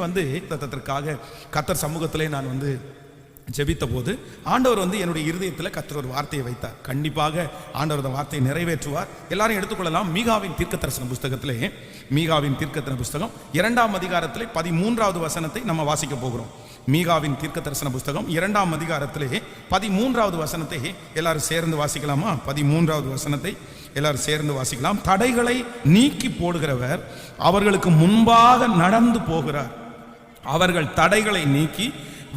இன்னைக்கு தத்தத்திற்காக கர்த்தர் சமூகத்திலே நான் ஜெபித்த போது ஆண்டவர் என்னுடைய இருதயத்தில் கர்த்தர் ஒரு வார்த்தையை வைத்தார். கண்டிப்பாக ஆண்டவர் அந்த வார்த்தையை நிறைவேற்றுவார். எல்லாரும் எடுத்துக்கொள்ளலாம். மீகாவின் தீர்க்கதரிசன புஸ்தகத்திலே, மீகாவின் தீர்க்கதரிசன புஸ்தகம் 2ஆம் அதிகாரத்திலே 13வது வசனத்தை நம்ம வாசிக்க போகிறோம். மீகாவின் தீர்க்கதரிசன புஸ்தகம் 2ஆம் அதிகாரத்திலே 13வது வசனத்தை எல்லாரும் சேர்ந்து வாசிக்கலாமா? 13வது வசனத்தை எல்லாரும் சேர்ந்து வாசிக்கலாம். தடைகளை நீக்கி போடுகிறவர் அவர்களுக்கு முன்பாக நடந்து போகிறார். அவர்கள் தடைகளை நீக்கி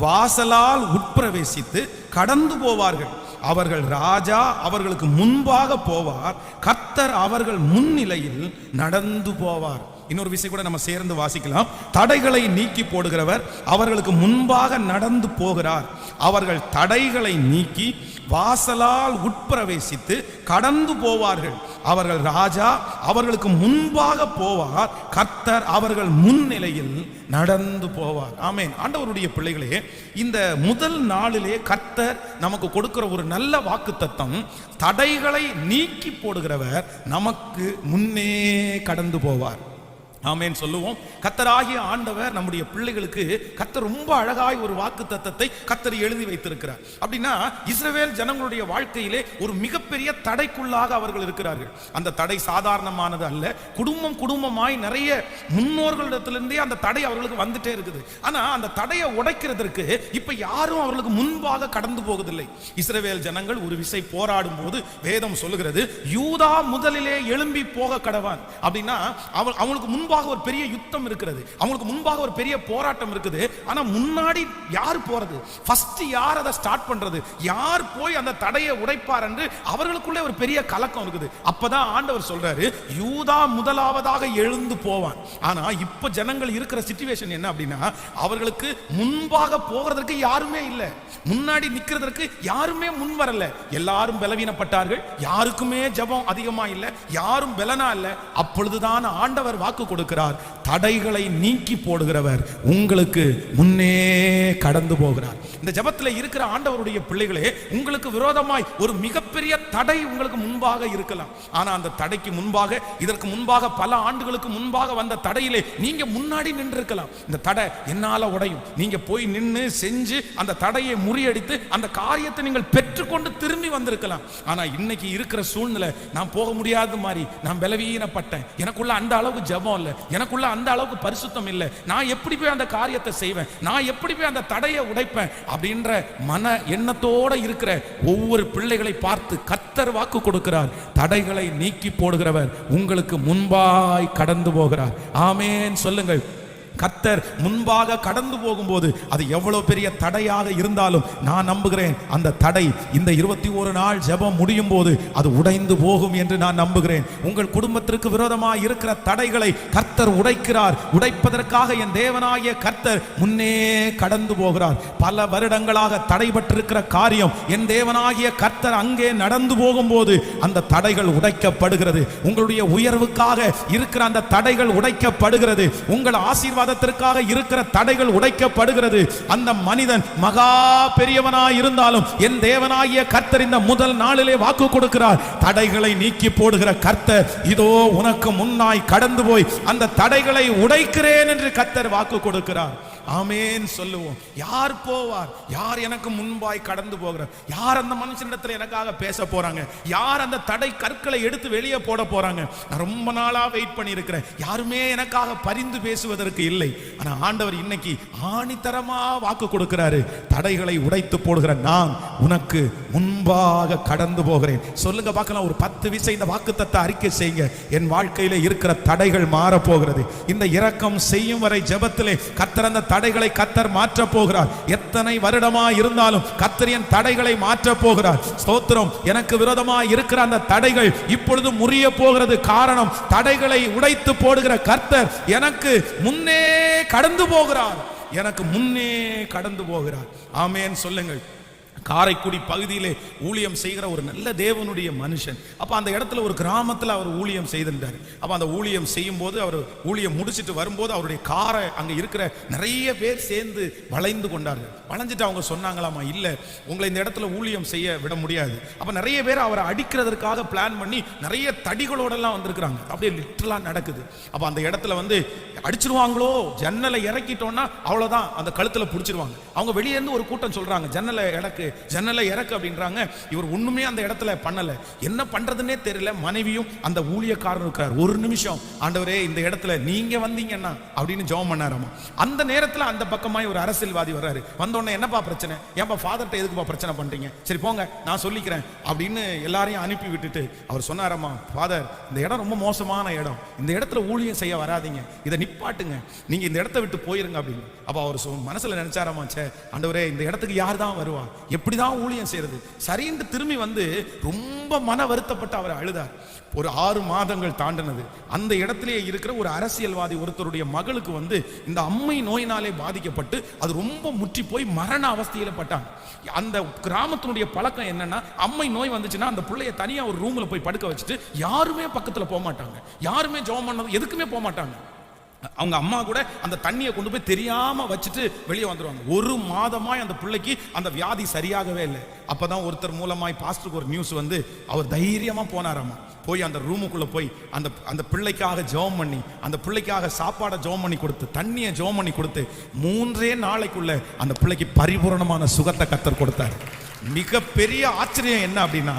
வாசலால் உட்பிரவேசித்து கடந்து போவார்கள். அவர்கள் ராஜா அவர்களுக்கு முன்பாக போவார். கர்த்தர் அவர்கள் முன்னிலையில் நடந்து போவார். இன்னொரு விஷயம் கூட நம்ம சேர்ந்து வாசிக்கலாம். தடைகளை நீக்கி போடுகிறவர் அவர்களுக்கு முன்பாக நடந்து போகிறார். அவர்கள் தடைகளை நீக்கி வாசலால் உட்பிரவேசித்து கடந்து போவார்கள். அவர்கள் ராஜா அவர்களுக்கு முன்பாக போவார். கர்த்தர் அவர்கள் முன்னிலையில் நடந்து போவார். ஆமென். ஆண்டவருடைய பிள்ளைகளே, இந்த முதல் நாளிலே கர்த்தர் நமக்கு கொடுக்கிற ஒரு நல்ல வாக்குத்தத்தம், தடைகளை நீக்கி போடுகிறவர் நமக்கு முன்னே கடந்து போவார். ஆமென் சொல்லுவோம். கர்த்தராகிய ஆண்டவர் நம்முடைய பிள்ளைகளுக்கு கர்த்தர் ரொம்ப அழகாய் ஒரு வாக்குத்தத்தத்தை கர்த்தர் எழுதி வைத்திருக்கிறார். அப்படின்னா இஸ்ரவேல் ஜனங்களுடைய வாழ்க்கையிலே ஒரு மிகப்பெரிய தடைக்குள்ளாக அவர்கள் இருக்கிறார்கள். அந்த தடை சாதாரணமானது அல்ல. குடும்பமாய் நிறைய முன்னோர்களிடத்திலிருந்தே அந்த தடை அவர்களுக்கு வந்துட்டே இருக்குது. ஆனா அந்த தடையை உடைக்கிறதற்கு இப்ப யாரும் அவர்களுக்கு முன்பாக கடந்து போவதில்லை. இஸ்ரவேல் ஜனங்கள் ஒரு விசை போராடும் போது வேதம் சொல்லுகிறது, யூதா முதலிலே எழும்பி போக கடவான். அப்படின்னா அவங்களுக்கு முன்பாக ஒரு பெரிய யுத்தம் இருக்கிறது, அவங்களுக்கு முன்பாக ஒரு பெரிய போராட்டம் இருக்குது. ஆனா முன்னாடி யார் போறது, ஃபர்ஸ்ட் யார் அதை ஸ்டார்ட் பண்றது, யார் போய் அந்த தடையை உடைப்பார் என்று அவர்களுக்குள்ளே ஒரு பெரிய கலக்கம் இருக்குது. அப்பதான் ஆண்டவர் சொல்றாரு, யூதா முதலாவதாக எழுந்து போவான். ஆனா இப்ப ஜனங்கள் இருக்கிற சிச்சுவேஷன் என்ன அப்படின்னா, அவர்களுக்கு முன்பாக போகிறதற்கு யாருமே இல்லை, முன்னாடி நிக்கிறதற்கு யாருமே முன் வரல. எல்லாரும் பலவீனப்பட்டார்கள். யாருக்குமே ஜெபம் அதிகமா இல்ல, யாரும் பலனா இல்ல. அப்பொழுதுதான் ஆண்டவர் வாக்கு கொடுக்கிறார், தடைகளை நீக்கி போடுகிறவர் உங்களுக்கு முன்னே கடந்து போகிறார். இந்த ஜெபத்தில் இருக்கிற ஆண்டவருடைய பிள்ளைகளே, உங்களுக்கு விரோதமாய் ஒரு மிகப்பெரிய தடை உங்களுக்கு முன்பாக இருக்கலாம். ஆனா அந்த தடைக்கு முன்பாக, இதற்கு முன்பாக பல ஆண்டுகளுக்கு முன்பாக வந்த தடையிலே நீங்க முன்னாடி நின்று இருக்கலாம். இந்த தடை என்னால உடையும், நீங்க போய் நின்று செஞ்சு அந்த தடையை முறியடித்து அந்த காரியத்தை நீங்கள் பெற்றுக்கொண்டு திரும்பி வந்திருக்கலாம். ஆனா இன்னைக்கு இருக்கிற சூழ்நிலை, நான் போக முடியாத மாதிரி, நான் பலவீனப்பட்டேன், எனக்குள்ள அந்த அளவுக்கு ஜெபம் இல்லை, எனக்குள்ள அந்த அளவுக்கு பரிசுத்தம் இல்லை, நான் எப்படி போய் அந்த காரியத்தை செய்வேன், நான் எப்படி போய் அந்த தடையை உடைப்பேன் அப்படின்ற மன எண்ணத்தோட இருக்கிற ஒவ்வொரு பிள்ளைகளை பார்த்து கர்த்தர் வாக்கு கொடுக்கிறார், தடைகளை நீக்கி போடுகிறவர் உங்களுக்கு முன்பாய் கடந்து போகிறார். ஆமென் சொல்லுங்கள். கர்த்தர் முன்பாக கடந்து போகும்போது அது எவ்வளவு பெரிய தடையாக இருந்தாலும் நான் நம்புகிறேன், அந்த தடை இந்த 21 நாள் ஜெபம் முடியும் போது அது உடைந்து போகும் என்று நான் நம்புகிறேன். உங்கள் குடும்பத்திற்கு விரோதமாக இருக்கிற தடைகளை கர்த்தர் உடைக்கிறார். உடைப்பதற்காக என் தேவனாகிய கர்த்தர் முன்னே கடந்து போகிறார். பல வருடங்களாக தடைபட்டிருக்கிற காரியம் என் தேவனாகிய கர்த்தர் அங்கே நடந்து போகும்போது அந்த தடைகள் உடைக்கப்படுகிறது. உங்களுடைய உயர்வுக்காக இருக்கிற அந்த தடைகள் உடைக்கப்படுகிறது. உங்கள் ஆசீர்வாதத்திற்காக இருக்கிற தடைகள் உடைக்கப்படுகிறது. அந்த மனிதன் மகா பெரியவனாய் இருந்தாலும் என் தேவனாகிய கர்த்தர் இந்த முதல் நாளிலே வாக்கு கொடுக்கிறார், தடைகளை நீக்கி போடுகிற கர்த்தர் இதோ உனக்கு முன்னாய் கடந்து போய் அந்த தடைகளை உடைக்கிறேன் என்று கர்த்தர் வாக்கு கொடுக்கிறார். ஆமென் சொல்லுவோம். யார் போவார், யார் எனக்கு முன்பாய் கடந்து போகிறார், யார் அந்த மனுஷனிடத்தில் எனக்காக பேச போறாங்க, யார் அந்த தடை கற்களை எடுத்து வெளியே போட போறாங்க. நான் ரொம்ப நாளா வெயிட் பண்ணி இருக்கிறேன், யாருமே எனக்காக பரிந்து பேசுவதற்கு இல்லை. ஆனா ஆண்டவர் இன்னைக்கு ஆணித்தரமா வாக்கு கொடுக்கிறாரு, தடைகளை உடைத்து போடுகிற நான் உனக்கு முன்பாக கடந்து போகிறேன். சொல்லுங்க பார்க்கலாம், ஒரு 10 விசை இந்த வாக்குத்தத்தை அறிக்கை செய்யுங்க. என் வாழ்க்கையில இருக்கிற தடைகள் மாற போகிறது. இந்த இரக்கம் செய்யும் வரை ஜெபத்திலே கர்த்தர் அந்த தடைகளை கர்த்தர் மாற்ற போகிறார். எத்தனை வருடமா இருந்தாலும் கர்த்தர் என் தடைகளை மாற்ற போகிறார். ஸ்தோத்திரம். எனக்கு விரோதமா இருக்கிற அந்த தடைகள் இப்பொழுது முறிய போகிறது. காரணம், தடைகளை உடைத்து போடுகிற கர்த்தர் எனக்கு முன்னே கடந்து போகிறார், எனக்கு முன்னே கடந்து போகிறார். ஆமென் சொல்லுங்கள். காரைக்குடி பகுதியிலே ஊழியம் செய்கிற ஒரு நல்ல தேவனுடைய மனுஷன். அப்போ அந்த இடத்துல ஒரு கிராமத்தில் அவர் ஊழியம் செய்திருந்தார். அப்போ அந்த ஊழியம் செய்யும் போது அவர் ஊழியம் முடிச்சுட்டு வரும்போது அவருடைய காரை அங்கே இருக்கிற நிறைய பேர் சேர்ந்து வளைந்து கொண்டார்கள். வளைஞ்சிட்டு அவங்க சொன்னாங்களாமா, இல்லை உங்களை இந்த இடத்துல ஊழியம் செய்ய விட முடியாது. அப்போ நிறைய பேர் அவரை அடிக்கிறதுக்காக பிளான் பண்ணி நிறைய தடிகளோடெல்லாம் வந்திருக்கிறாங்க. அப்படியே லிட்டரலாக நடக்குது. அப்போ அந்த இடத்துல வந்து அடிச்சிருவாங்களோ, ஜன்னலை இறக்கிட்டோன்னா அவ்வளோதான், அந்த கழுத்தில் பிடிச்சிருவாங்க. அவங்க வெளியே இருந்து ஒரு கூட்டம் சொல்றாங்க, ஜன்னலை இறக்கு அப்படின்றாங்க. இவர் ஒண்ணுமே அந்த இடத்துல பண்ணல. என்ன பண்றதுன்னே தெரியல. மனைவியும் அந்த ஊழியக்காரர் இருக்கிறார். ஒரு நிமிஷம் ஆண்டவரே இந்த இடத்துல நீங்க வந்தீங்கன்னா அப்படின்னு ஜெபம் பண்ணாராமா. அந்த நேரத்துல அந்த பக்கமாய் ஒரு அரசியல்வாதி வர்றாரு. வந்தோடனே என்னப்பா பிரச்சனை, ஏன்பா ஃபாதர்ட்ட எதுக்குப்பா பிரச்சனை பண்றீங்க, சரி போங்க நான் சொல்லிக்கிறேன் அப்படின்னு எல்லாரையும் அனுப்பி விட்டுட்டு அவர் சொன்னாராமா, ஃபாதர் இந்த இடம் ரொம்ப மோசமான இடம், இந்த இடத்துல ஊழியம் செய்ய வராதீங்க, இதை நிப்பாட்டுங்க, நீங்க இந்த இடத்த விட்டு போயிருங்க அப்படின்னு. அப்ப அவர் மனசுல நினைச்சாராமா, சே ஆண்டவரே இந்த இடத்துக்கு யார் தான் வருவா, எப்படிதான் ஊழியம் செய்யறது, சரின்னு திரும்பி வந்து ரொம்ப மன வருத்தப்பட்டு அவர் அழுதார். ஒரு 6 மாதங்கள் தாண்டினது. அந்த இடத்திலேயே இருக்கிற ஒரு அரசியல்வாதி ஒருத்தருடைய மகளுக்கு வந்து இந்த அம்மை நோயினாலே பாதிக்கப்பட்டு அது ரொம்ப முற்றி போய் மரண அவஸ்தையில பட்டாங்க. அந்த கிராமத்தினுடைய பழக்கம் என்னன்னா, அம்மை நோய் வந்துச்சுன்னா அந்த பிள்ளைய தனியா ஒரு ரூம்ல போய் படுக்க வச்சுட்டு யாருமே பக்கத்துல போக மாட்டாங்க, யாருமே ஜெபம் பண்ணது எதுக்குமே போக மாட்டாங்க. அவங்க அம்மா கூட அந்த தண்ணியை கொண்டு போய் தெரியாம வச்சுட்டு வெளியே வந்துருவாங்க. 1 மாதமாய் அந்த பிள்ளைக்கு அந்த வியாதி சரியாகவே இல்லை. அப்பதான் ஒருத்தர் மூலமாய் பாஸ்டருக்கு ஒரு நியூஸ் வந்து அவர் தைரியமா போனாராமா. போய் அந்த ரூமுக்குள்ள போய் அந்த பிள்ளைக்காக ஜெபம் பண்ணி, அந்த பிள்ளைக்காக சாப்பாடை ஜெபம் பண்ணி கொடுத்து, தண்ணியை ஜெபம் பண்ணி கொடுத்து 3 நாளைக்குள்ள அந்த பிள்ளைக்கு பரிபூரணமான சுகத்தை கர்த்தர் கொடுத்தார். மிகப்பெரிய ஆச்சரியம் என்ன அப்படின்னா,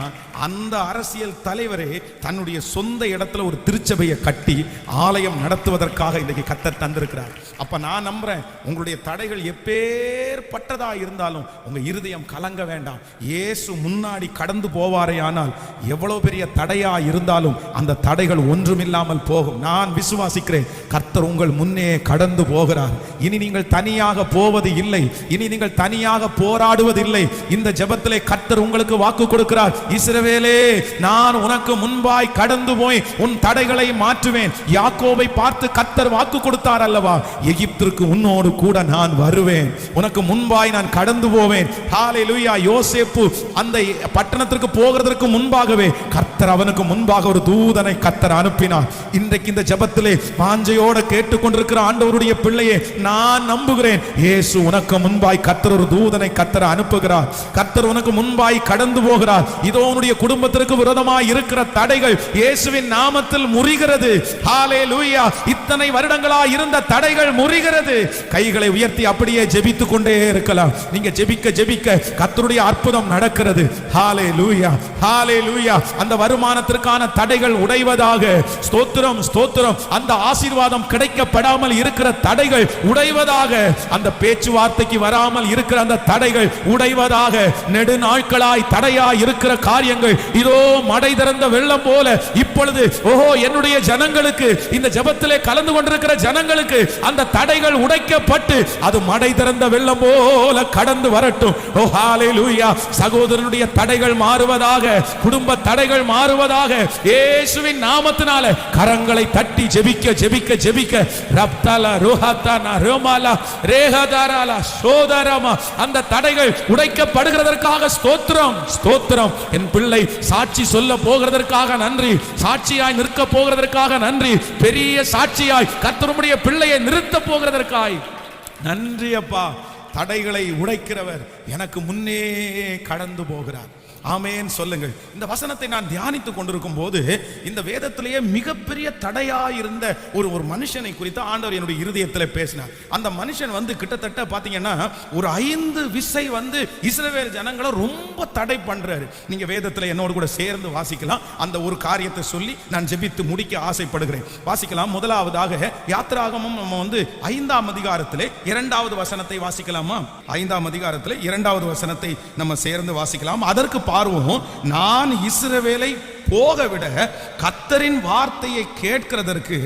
அந்த அரசியல் தலைவரே தன்னுடைய சொந்த இடத்துல ஒரு திருச்சபையை கட்டி ஆலயம் நடத்துவதற்காக இன்றைக்கு கர்த்தர் தந்திருக்கிறார். அப்ப நான் நம்புறேன், உங்களுடைய தடைகள் எப்பேற்பட்டதா இருந்தாலும் உங்க இருதயம் கலங்க வேண்டாம். இயேசு முன்னாடி கடந்து போவாரே ஆனால் எவ்வளவு பெரிய தடையா இருந்தாலும் அந்த தடைகள் ஒன்றுமில்லாமல் போகும். நான் விசுவாசிக்கிறேன், கர்த்தர் உங்கள் முன்னே கடந்து போகிறார். இனி நீங்கள் தனியாக போவது இல்லை, இனி நீங்கள் தனியாக போராடுவதில்லை. இந்த ஜெபத்திலே கர்த்தர் உங்களுக்கு வாக்கு கொடுக்கிறார், இஸ்ரவேலே நான் உனக்கு முன்பாய் கடந்து போய் உன் தடைகளை மாற்றுவேன். யாக்கோபை பார்த்து கர்த்தர் வாக்கு கொடுத்தார் அல்லவா, எகிப்திற்கு உன்னோடு கூட நான் வருவேன், உனக்கு முன்பாய் நான் கடந்து போவேன். ஹalleluya. யோசேப்பு அந்த பட்டணத்திற்கு போகிறதற்கு முன்பாகவே கர்த்தர் அவனுக்கு முன்பாக ஒரு தூதனை கர்த்தர் அனுப்பினார். இன்றைக்கு இந்த ஜெபத்திலே வாஞ்சையோடு கேட்டுக்கொண்டிருக்கிற ஆண்டவருடைய பிள்ளையே, நான் நம்புகிறேன், இயேசு உனக்கு முன்பாய் கர்த்தர் ஒரு தூதனை கர்த்தர் அனுப்புகிறார். கர்த்தர் உனக்கு முன்பாய் கடந்து போகிறார். இதோ உன்னுடைய குடும்பத்திற்கு விரோதமாய் இருக்கிற தடைகள் இயேசுவின் நாமத்தில் முறிகிறது. ஹalleluya. இத்தனை வருடங்களாய் இருந்த தடைகள் முறிகிறது. கைகளை உயர்த்தி அப்படியே ஜெபித்துக் கொண்டே இருக்கலாம். நீங்க ஜெபிக்க ஜெபிக்க கர்த்தருடைய அற்புதம் நடக்கிறது. ஹalleluya, ஹalleluya. அந்த வருமானத்திற்கான தடைகள் உடைவதாக. ஸ்தோத்திரம், ஸ்தோத்திரம். அந்த ஆசீர்வாதம் கிடைக்கப்படாமல் இருக்கிற தடைகள் உடைவதாக. அந்த பேச்சுவார்த்தைக்கு வராமல் இருக்கிற அந்த தடைகள் உடைவதாக. நெடுநாட்களாய் தடையாய் இருக்கிற காரியங்கள் இதோ மடை திறந்த வெள்ளம் போல இப்பொழுது ஓஹோ என்னுடைய ஜனங்களுக்கு, இந்த ஜெபத்திலே கலந்து கொண்டிருக்கிற ஜனங்களுக்கு அந்த தடைகள் உடைக்கப்பட்டு அது மடை திறந்த வெள்ளம் போல கடந்து வரட்டும். ஓ ஹalleluya. சகோதரனுடைய தடைகள் மாறுவதாக, குடும்ப தடைகள் மாறுவதாக. இயேசுவின் நாமத்தினால கரங்களை தட்டி ஜெபிக்க ஜெபிக்க ஜெபிக்க ரப்தல ரோஹதன ரோமல ரேஹதரல சோதரமா அந்த தடைகள் உடைக்கப்படுகிறதற்காக ஸ்தோத்திரம், ஸ்தோத்திரம். என் பிள்ளை சாட்சி சொல்ல போகிறதற்காக நன்றி, சாட்சியாய் நிற்க போகிறதற்காக நன்றி, பெரிய சாட்சியாய் கர்த்தருடைய பிள்ளையை நிறுத்த போகிறதற்காய் நன்றி அப்பா. தடைகளை உடைக்கிறவர் எனக்கு முன்னே கடந்து போகிறார். ஆமென் சொல்லுங்கள். இந்த வசனத்தை நான் தியானித்துக் கொண்டிருக்கும் போது இந்த வேதத்திலேயே மிகப்பெரிய தடையாயிருந்த ஒரு மனுஷனை குறித்து ஆண்டவர் என்னுடைய இருதயத்தில் பேசினார். அந்த மனுஷன் வந்து கிட்டத்தட்ட பாத்தீங்கன்னா ஒரு 5 விசை வந்து இஸ்ரவேல் ஜனங்களை ரொம்ப தடை பண்றாரு. நீங்க வேதத்தில் என்னோடு கூட சேர்ந்து வாசிக்கலாம். அந்த ஒரு காரியத்தை சொல்லி நான் ஜெபித்து முடிக்க ஆசைப்படுகிறேன். வாசிக்கலாம். முதலாவதாக யாத்திராகமம் நம்ம வந்து 5ஆம் அதிகாரத்திலே 2வது வசனத்தை வாசிக்கலாமா? 5ஆம் அதிகாரத்திலே 2வது வசனத்தை நம்ம சேர்ந்து வாசிக்கலாம். அதற்கு பார்வோம், நான் இஸ்ரவேலை போகவிட கர்த்தரின் வார்த்தையை கேட்கிறதற்கு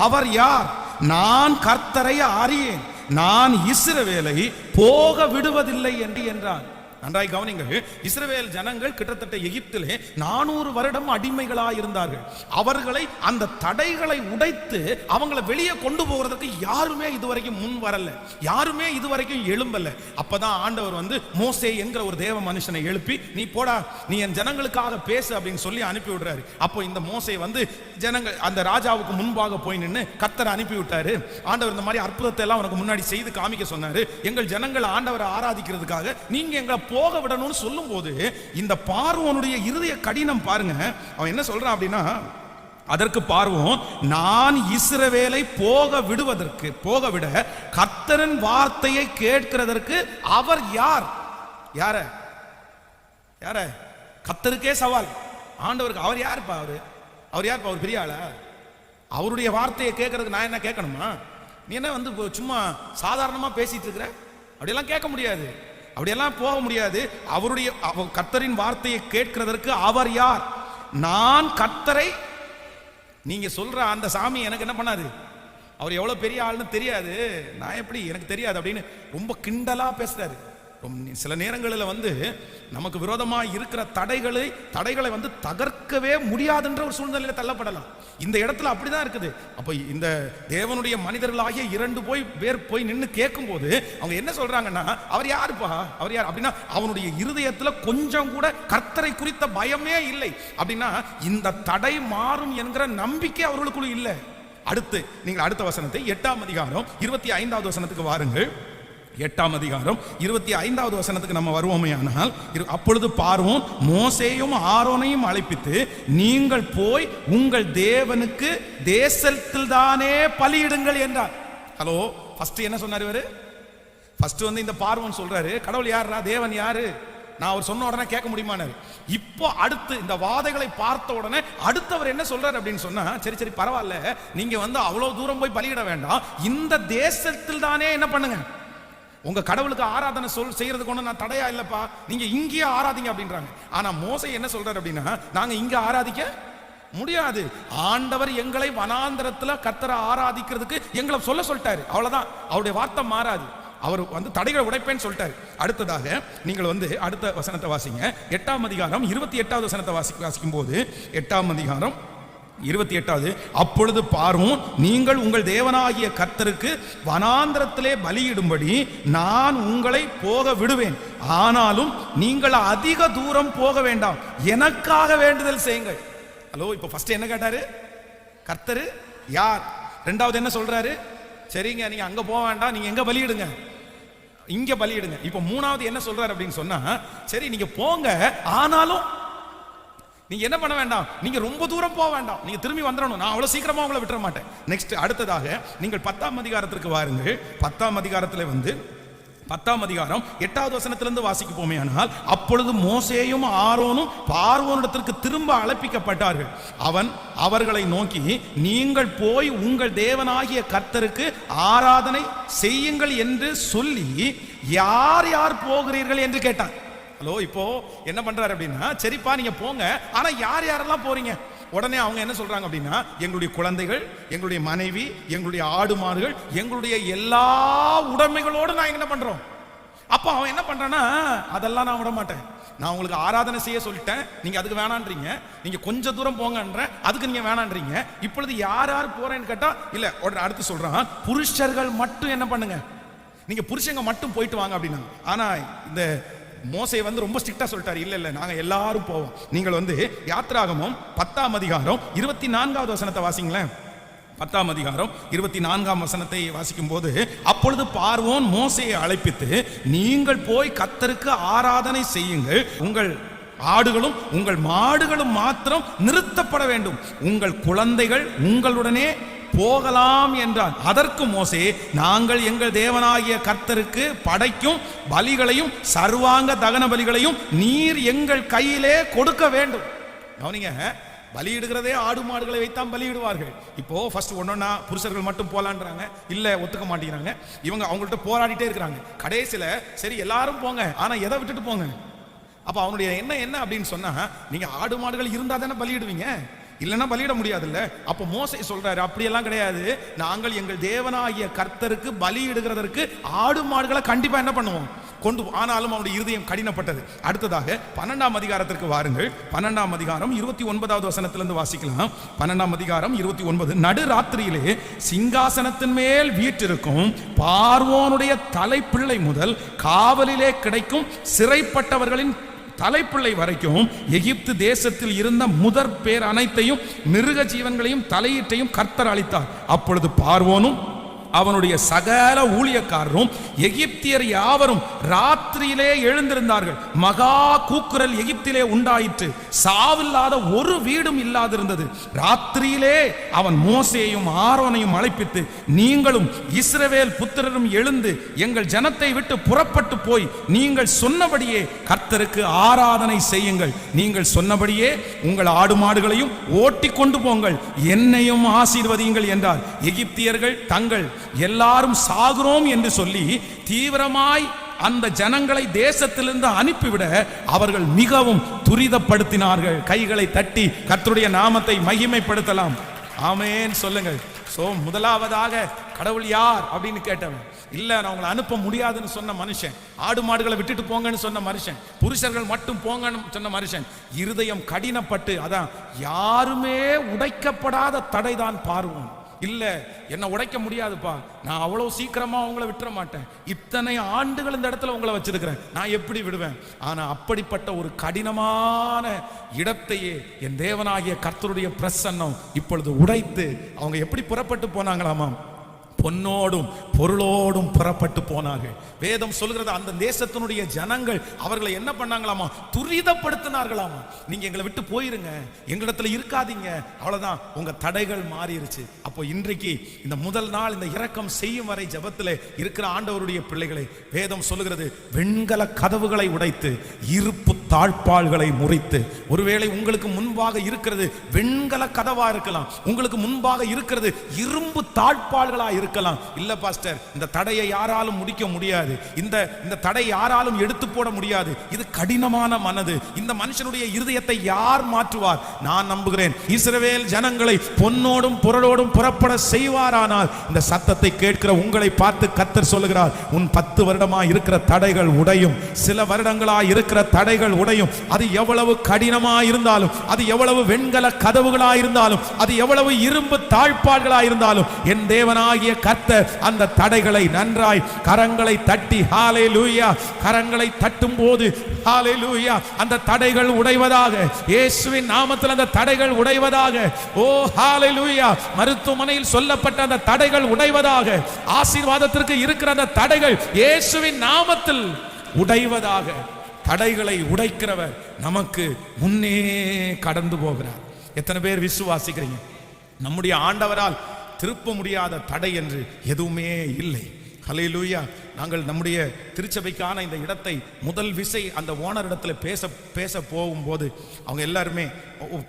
அவர் யார்? நான் கர்த்தரை அறியேன், நான் இஸ்ரவேலை போக விடுவதில்லை என்று என்றான். நன்றாய் கவனிங்கள். இஸ்ரவேல் ஜனங்கள் கிட்டத்தட்ட எகிப்திலே 400 வருடம் அடிமைகளாக இருந்தார்கள். அவர்களை அந்த தடைகளை உடைத்து அவங்களை வெளியே கொண்டு போகிறதுக்கு யாருமே இதுவரைக்கும் முன் வரல, யாருமே இதுவரைக்கும் எழும்பல. அப்பதான் ஆண்டவர் மோசே என்கிற ஒரு தேவ மனுஷனை எழுப்பி, நீ போடா, நீ என் ஜனங்களுக்காக பேசு அப்படின்னு சொல்லி அனுப்பி விடுறாரு. அப்போ இந்த மோசே ஜனங்கள் அந்த ராஜாவுக்கு முன்பாக போய் நின்று கர்த்தரை அனுப்பி விட்டாரு. ஆண்டவர் இந்த மாதிரி அற்புதத்தை எல்லாம் உனக்கு முன்னாடி செய்து காமிக்க சொன்னாரு. எங்கள் ஜனங்கள் ஆண்டவரை ஆராதிக்கிறதுக்காக நீங்க எங்களை போக விடணும்னு சொல்லும் போது இந்த பார்வோனுடைய இருதய கடினம் பாருங்க. அவன் என்ன சொல்றான் அப்படின்னா, அதற்கு பார்வோன், நான் இஸ்ரவேலை போக விட கர்த்தரின் வார்த்தையை கேட்கிறதற்கு அவர் யார்? யார? கர்த்தருக்கே சவால். ஆண்டவருக்கு அவர் யாருப்பா? அவர் யாருப்பா? அவர் பெரிய ஆளா? அவருடைய வார்த்தையை கேட்கறதுக்கு நான் என்ன கேட்கணுமா? நீ என்ன சும்மா சாதாரணமா பேசிட்டு இருக்கிற? அப்படியெல்லாம் கேட்க முடியாது, அப்படியெல்லாம் போக முடியாது. அவருடைய கர்த்தரின் வார்த்தையை கேட்கிறதற்கு அவர் யார்? நான் கர்த்தரை, நீங்க சொல்ற அந்த சாமி எனக்கு என்ன பண்ணாது, அவர் எவ்வளவு பெரிய ஆள்னு தெரியாது, நான் எப்படி எனக்கு தெரியாது அப்படின்னு ரொம்ப கிண்டலா பேசுறாரு. சில நேரங்களில் நமக்கு விரோதமாக இருக்கிற தடைகளை தகர்க்கவே முடியாதுன்ற ஒரு சூழ்நிலையில தள்ளப்படலாம். இந்த இடத்துல அப்படிதான் இருக்குது. அப்போ இந்த தேவனுடைய மனிதர்களாகிய 2 பேர் போய் நின்று கேட்கும் போது அவங்க என்ன சொல்றாங்கன்னா, அவர் யாருப்பா, அவர் யார் அப்படின்னா அவனுடைய இருதயத்துல கொஞ்சம் கூட கர்த்தரை குறித்த பயமே இல்லை. அப்படின்னா இந்த தடை மாறும் என்கிற நம்பிக்கை அவர்களுக்குள்ள இல்லை. அடுத்து நீங்கள் அடுத்த வசனத்தை 8ஆம் அதிகாரம் 25வது வசனத்துக்கு வாருங்கள். 8ஆம் அதிகாரம் 25வது வசனத்துக்கு நம்ம வருவோமே ஆனால், அப்பொழுது பார்வோன் மோசேயும் ஆரோனையும் அழைப்பித்து, நீங்கள் போய் உங்கள் தேவனுக்கு தேசத்தில் தானே பலியிடுங்கள் என்றார். ஹலோ, ஃபர்ஸ்ட் என்ன சொன்னார் இவரு? ஃபர்ஸ்ட் இந்த பார்வோன் சொல்றாரு, கடவுள் யாரா, தேவன் யாரு, நான் அவர் சொன்ன உடனே கேட்க முடியுமானாரு. இப்போ அடுத்து இந்த வாதைகளை பார்த்த உடனே அடுத்தவர் என்ன சொல்றாரு அப்படின்னு சொன்னா, சரி பரவாயில்ல, நீங்க அவ்வளவு தூரம் போய் பலியிட வேண்டாம், இந்த தேசத்தில் தானே என்ன பண்ணுங்க, உங்க கடவுளுக்கு ஆராதனை செய்யறதுக்கு ஒண்ணு நான் தடையா இல்லப்பா, நீங்க இங்கேயே ஆராதிங்க அப்படின்றாங்க. ஆனா மோசே என்ன சொல்றாரு அப்படின்னா, நாங்க இங்க ஆராதிக்க முடியாது, ஆண்டவர் எங்களை வனாந்தரத்துல கர்த்தரை ஆராதிக்கிறதுக்கு எங்களை சொல்லிட்டாரு, அவ்வளவுதான், அவருடைய வார்த்தை மாறாது, அவர் தடைகளை உடைப்பேன்னு சொல்லிட்டாரு. அடுத்ததாக நீங்கள் அடுத்த வசனத்தை வாசிங்க. 8ஆம் அதிகாரம் 28வது வசனத்தை வாசிக்கும் போது 8ஆம் அதிகாரம் 28வது, அப்பொழுது பார்வோன், நீங்கள் உங்கள் தேவனாகிய கர்த்தருக்கு வனாந்தரத்திலே பலியிடும்படி நான் உங்களை போக விடுவேன், ஆனாலும் நீங்கள் அதிக தூரம் போக வேண்டாம், எனக்காக வேண்டுதல் செய்யுங்கள். ஹலோ, இப்போ ஃபர்ஸ்ட் என்ன கேட்டாரு, கர்த்தர் யார்? ரெண்டாவது என்ன சொல்றாரு, சரிங்க நீங்க அங்க போக வேண்டாம், நீங்க எங்க பலியிடுங்க, இங்க பலியிடுங்க. இப்போ மூணாவது என்ன சொல்றாரு அப்படின்னு சொன்னா, சரி நீங்க போங்க, ஆனாலும் நீங்க என்ன பண்ண வேண்டாம், நீங்க ரொம்ப தூரம் போக வேண்டாம், நீங்க திரும்பி வந்துடணும், நான் அவ்வளவு சீக்கிரமா உங்களை விட்டுற மாட்டேன். நெக்ஸ்ட் அடுத்ததாக நீங்கள் 10ஆம் அதிகாரத்திற்கு வாருங்கள். 10ஆம் அதிகாரத்தில் 10ஆம் அதிகாரம் 8வது வசனத்திலிருந்து வாசிக்க போமே ஆனால், அப்பொழுது மோசேயும் ஆரோனும் பார்வோனிடத்திற்கு திரும்ப அழைப்பிக்கப்பட்டார்கள். அவன் அவர்களை நோக்கி, நீங்கள் போய் உங்கள் தேவனாகிய கர்த்தருக்கு ஆராதனை செய்யுங்கள் என்று சொல்லி யார் யார் போகிறீர்கள் என்று கேட்டான். ஹலோ, இப்போ என்ன பண்றாரு அப்படின்னா, சரிப்பா நீங்க போங்க, ஆனா யார் யாரெல்லாம் போறீங்க? உடனே அவங்க என்ன சொல்றாங்க அப்படின்னா, எங்களுடைய குழந்தைகள், எங்களுடைய மனைவி, எங்களுடைய ஆடு மாடுகள், எங்களுடைய எல்லா உடைமைகளோடு நான் என்ன பண்றோம். அப்ப அவன் என்ன பண்றான்னா, அதெல்லாம் நான் விட மாட்டேன், நான் உங்களுக்கு ஆராதனை செய்ய சொல்லிட்டேன், நீங்க அதுக்கு வேணான்றீங்க, நீங்க கொஞ்ச தூரம் போங்கன்ற, அதுக்கு நீங்க வேணான்றீங்க, இப்பொழுது யார் யார் போறேன்னு கேட்டா இல்ல. உடனே அடுத்து சொல்றான், புருஷர்கள் மட்டும் என்ன பண்ணுங்க, நீங்க புருஷங்க மட்டும் போயிட்டு வாங்க அப்படின்னா. ஆனா இந்த மோசே ரொம்ப ஸ்ட்ரிக்ட்டா சொல்லிட்டாரு, இல்ல நாங்க எல்லாரும் போவோம். நீங்கள் யாத்ராகமம் 10ஆம் அதிகாரம் 24வது வசனத்தை வாசிங்களேன். 10ஆம் அதிகாரம் 24ஆம் வசனத்தை வாசிக்கும் போது, அப்பொழுது பார்வோன் மோசேயை அழைப்பித்து, நீங்கள் போய் கர்த்தருக்கு ஆராதனை செய்யுங்கள், உங்கள் ஆடுகளும் உங்கள் மாடுகளும் மாத்திரம் நிறுத்தப்பட வேண்டும், உங்கள் குழந்தைகள் உங்களுடனே போகலாம் என்றான். அதற்கு மோசே, நாங்கள் எங்கள் தேவனாகிய கர்த்தருக்கு படைக்கும் பலிகளையும் சர்வாங்க தகன பலிகளையும் நீர் எங்கள் கையிலே கொடுக்க வேண்டும். கவனிங்க, பலியிடுகிறதே ஆடு மாடுகளை வைத்தான் பலியிடுவார்கள். இப்போ ஃபர்ஸ்ட் ஒன்னொன்னா புருஷர்கள் மட்டும் போலான்றாங்க, இல்ல ஒத்துக்க மாட்டேங்கிறாங்க, இவங்க அவங்கள்ட்ட போராடிட்டே இருக்கிறாங்க. கடைசியில சரி எல்லாரும் போங்க, ஆனா எதை விட்டுட்டு போங்க. அப்ப அவனுடைய என்ன அப்படின்னு சொன்னா, நீங்க ஆடு மாடுகள் இருந்தா தானே பலியிடுவீங்க, இல்லைன்னா பலியிட முடியாதுல்ல. அப்போ மோசே சொல்றாரு, அப்படியெல்லாம் கிடையாது, நாங்கள் எங்கள் தேவனாகிய கர்த்தருக்கு பலியிடுகிறதற்கு ஆடு மாடுகளை கண்டிப்பா என்ன பண்ணுவோம், கொண்டு. ஆனாலும் அவனுடைய இருதயம் கடினப்பட்டது. அடுத்ததாக 12ஆம் அதிகாரத்திற்கு வாருங்கள். 12ஆம் அதிகாரம் 29வது வசனத்திலிருந்து வாசிக்கலாம். 12ஆம் அதிகாரம் 29. நடு ராத்திரியிலே சிங்காசனத்தின் மேல் வீற்றிருக்கும் பார்வோனுடைய தலைப்பிள்ளை முதல் காவலிலே கிடைக்கும் சிறைப்பட்டவர்களின் தலைப்பிள்ளை வரைக்கும் எகிப்து தேசத்தில் இருந்த முதற் பேர் அனைத்தையும் மிருக ஜீவன்களையும் தலையீட்டையும் கர்த்தர் அளித்தார். அப்பொழுது பார்வோனும் அவனுடைய சகல ஊழியக்காரரும் எகிப்தியர் யாவரும் ராத்திரியிலே எழுந்திருந்தார்கள். மகா கூக்குரல் எகிப்திலே உண்டாயிற்று. சாவில்லாத ஒரு வீடும் இல்லாதிருந்தது. ராத்திரியிலே அவன் மோசேயும் ஆரோனையும் அழைப்பித்து, நீங்களும் இஸ்ரவேல் புத்திரரும் எழுந்து எங்கள் ஜனத்தை விட்டு புறப்பட்டு போய் நீங்கள் சொன்னபடியே கர்த்தருக்கு ஆராதனை செய்யுங்கள். நீங்கள் சொன்னபடியே உங்கள் ஆடு மாடுகளையும் ஓட்டி கொண்டு போங்கள், என்னையும் ஆசீர்வதியுங்கள் என்றார். எகிப்தியர்கள் தங்கள் எல்லாரும் சாகுறோம் என்று சொல்லி தீவிரமாய் அந்த ஜனங்களை தேசத்திலிருந்து அனுப்பிவிட அவர்கள் மிகவும் துரிதப்படுத்தினார்கள். கைகளை தட்டி கர்த்தருடைய நாமத்தை மகிமைப்படுத்தலாம். ஆமென் சொல்லுங்கள். சோ முதலாவதாக கடவுள் யார் அப்படின்னு கேட்டவன் இல்ல, நான் உங்களை அனுப்ப முடியாதுன்னு சொன்ன மனுஷன், ஆடு மாடுகளை விட்டுட்டு போங்கன்னு சொன்ன மனுஷன், புருஷர்கள் மட்டும் போங்கன்னு சொன்ன மனுஷன், இருதயம் கடினப்பட்டு, அதான் யாருமே உடைக்கப்படாத தடைதான் பார்வோன். இல்ல, என்ன உடைக்க முடியாதுப்பா, நான் அவ்வளவு சீக்கிரமா உங்களை விட்டுற மாட்டேன், இத்தனை ஆண்டுகள் இந்த இடத்துல உங்களை வச்சிருக்கிறேன், நான் எப்படி விடுவேன்? ஆனா அப்படிப்பட்ட ஒரு கடினமான இடத்தையே என் தேவனாகிய கர்த்தருடைய பிரசன்னம் இப்பொழுது உடைத்து அவங்க எப்படி புறப்பட்டு போனாங்களாமா, பொன்னோடும் பொருளோடும் புறப்பட்டு போனார்கள். வேதம் சொல்கிறது, அந்த தேசத்தினுடைய ஜனங்கள் அவர்களை என்ன பண்ணாங்களாமா, துரிதப்படுத்தினார்களாமா. நீங்க எங்களை விட்டு போயிருங்க, எங்களிடத்துல இருக்காதீங்க, அவ்வளவுதான், உங்க தடைகள் மாறிடுச்சு. அப்போ இன்றைக்கு இந்த முதல் நாள் இந்த இரக்கம் செய்யும் வரை ஜெபத்திலே இருக்கிற ஆண்டவருடைய பிள்ளைகளை வேதம் சொல்லுகிறது, வெண்கல கதவுகளை உடைத்து இருப்பு தாழ்பாள்களை முறித்து. ஒருவேளை உங்களுக்கு முன்பாக இருக்கிறது வெண்கல கதவா இருக்கலாம், உங்களுக்கு முன்பாக இருக்கிறது இரும்பு தாழ்பாள்களா இருக்கலாம். இல்ல பாஸ்டர், இந்த தடையை யாராலும் முடிக்க முடியாது, இந்த தடை யாராலும் எடுத்து போட முடியாது, இது கடினமான மனது, இந்த மனுஷனுடைய இருதயத்தை யார் மாற்றுவார்? நான் நம்புகிறேன், இஸ்ரவேல் ஜனங்களை பொன்னோடும் பொருளோடும் புறப்பட செய்வாரானால் இந்த சத்தத்தை கேட்கிற உங்களை பார்த்து கர்த்தர் சொல்லுகிறார், உன் 10 வருடமா இருக்கிற தடைகள் உடையும், சில வருடங்களா இருக்கிற தடைகள் உடையும். அது எவ்வளவு கடினமா இருந்தாலும், அது எவ்வளவு வெண்கல கதவுகளா இருந்தாலும், அது எவ்வளவு இரும்பு தாழ்பாள்களா இருந்தாலும், என் தேவனாகிய கர்த்தர் அந்த தடைகளை நன்றாய் கரங்களை தட்டி, ஹalleluya, கரங்களை தட்டும் போது ஹalleluya, அந்த தடைகள் உடைவதாக, இயேசுவின் நாமத்தில் அந்த தடைகள் உடைவதாக. ஓ ஹalleluya, மருத்துவமனையில் சொல்லப்பட்ட அந்த தடைகள் உடைவதாக, ஆசீர்வாதத்திற்கு இருக்கிற அந்த தடைகள் இயேசுவின் நாமத்தில் உடைவதாக. தடைகளை உடைக்கிறவர் நமக்கு முன்னே கடந்து போகிறார். எத்தனை பேர் விசுவாசிக்கிறீங்க? நம்முடைய ஆண்டவரால் திருப்ப முடியாத தடை என்று எதுவுமே இல்லை. ஹல்லேலூயா. நாங்கள் நம்முடைய திருச்சபைக்கான இந்த இடத்தை முதல் விசை அந்த ஓனர் இடத்துல பேச போகும்போது அவங்க எல்லாருமே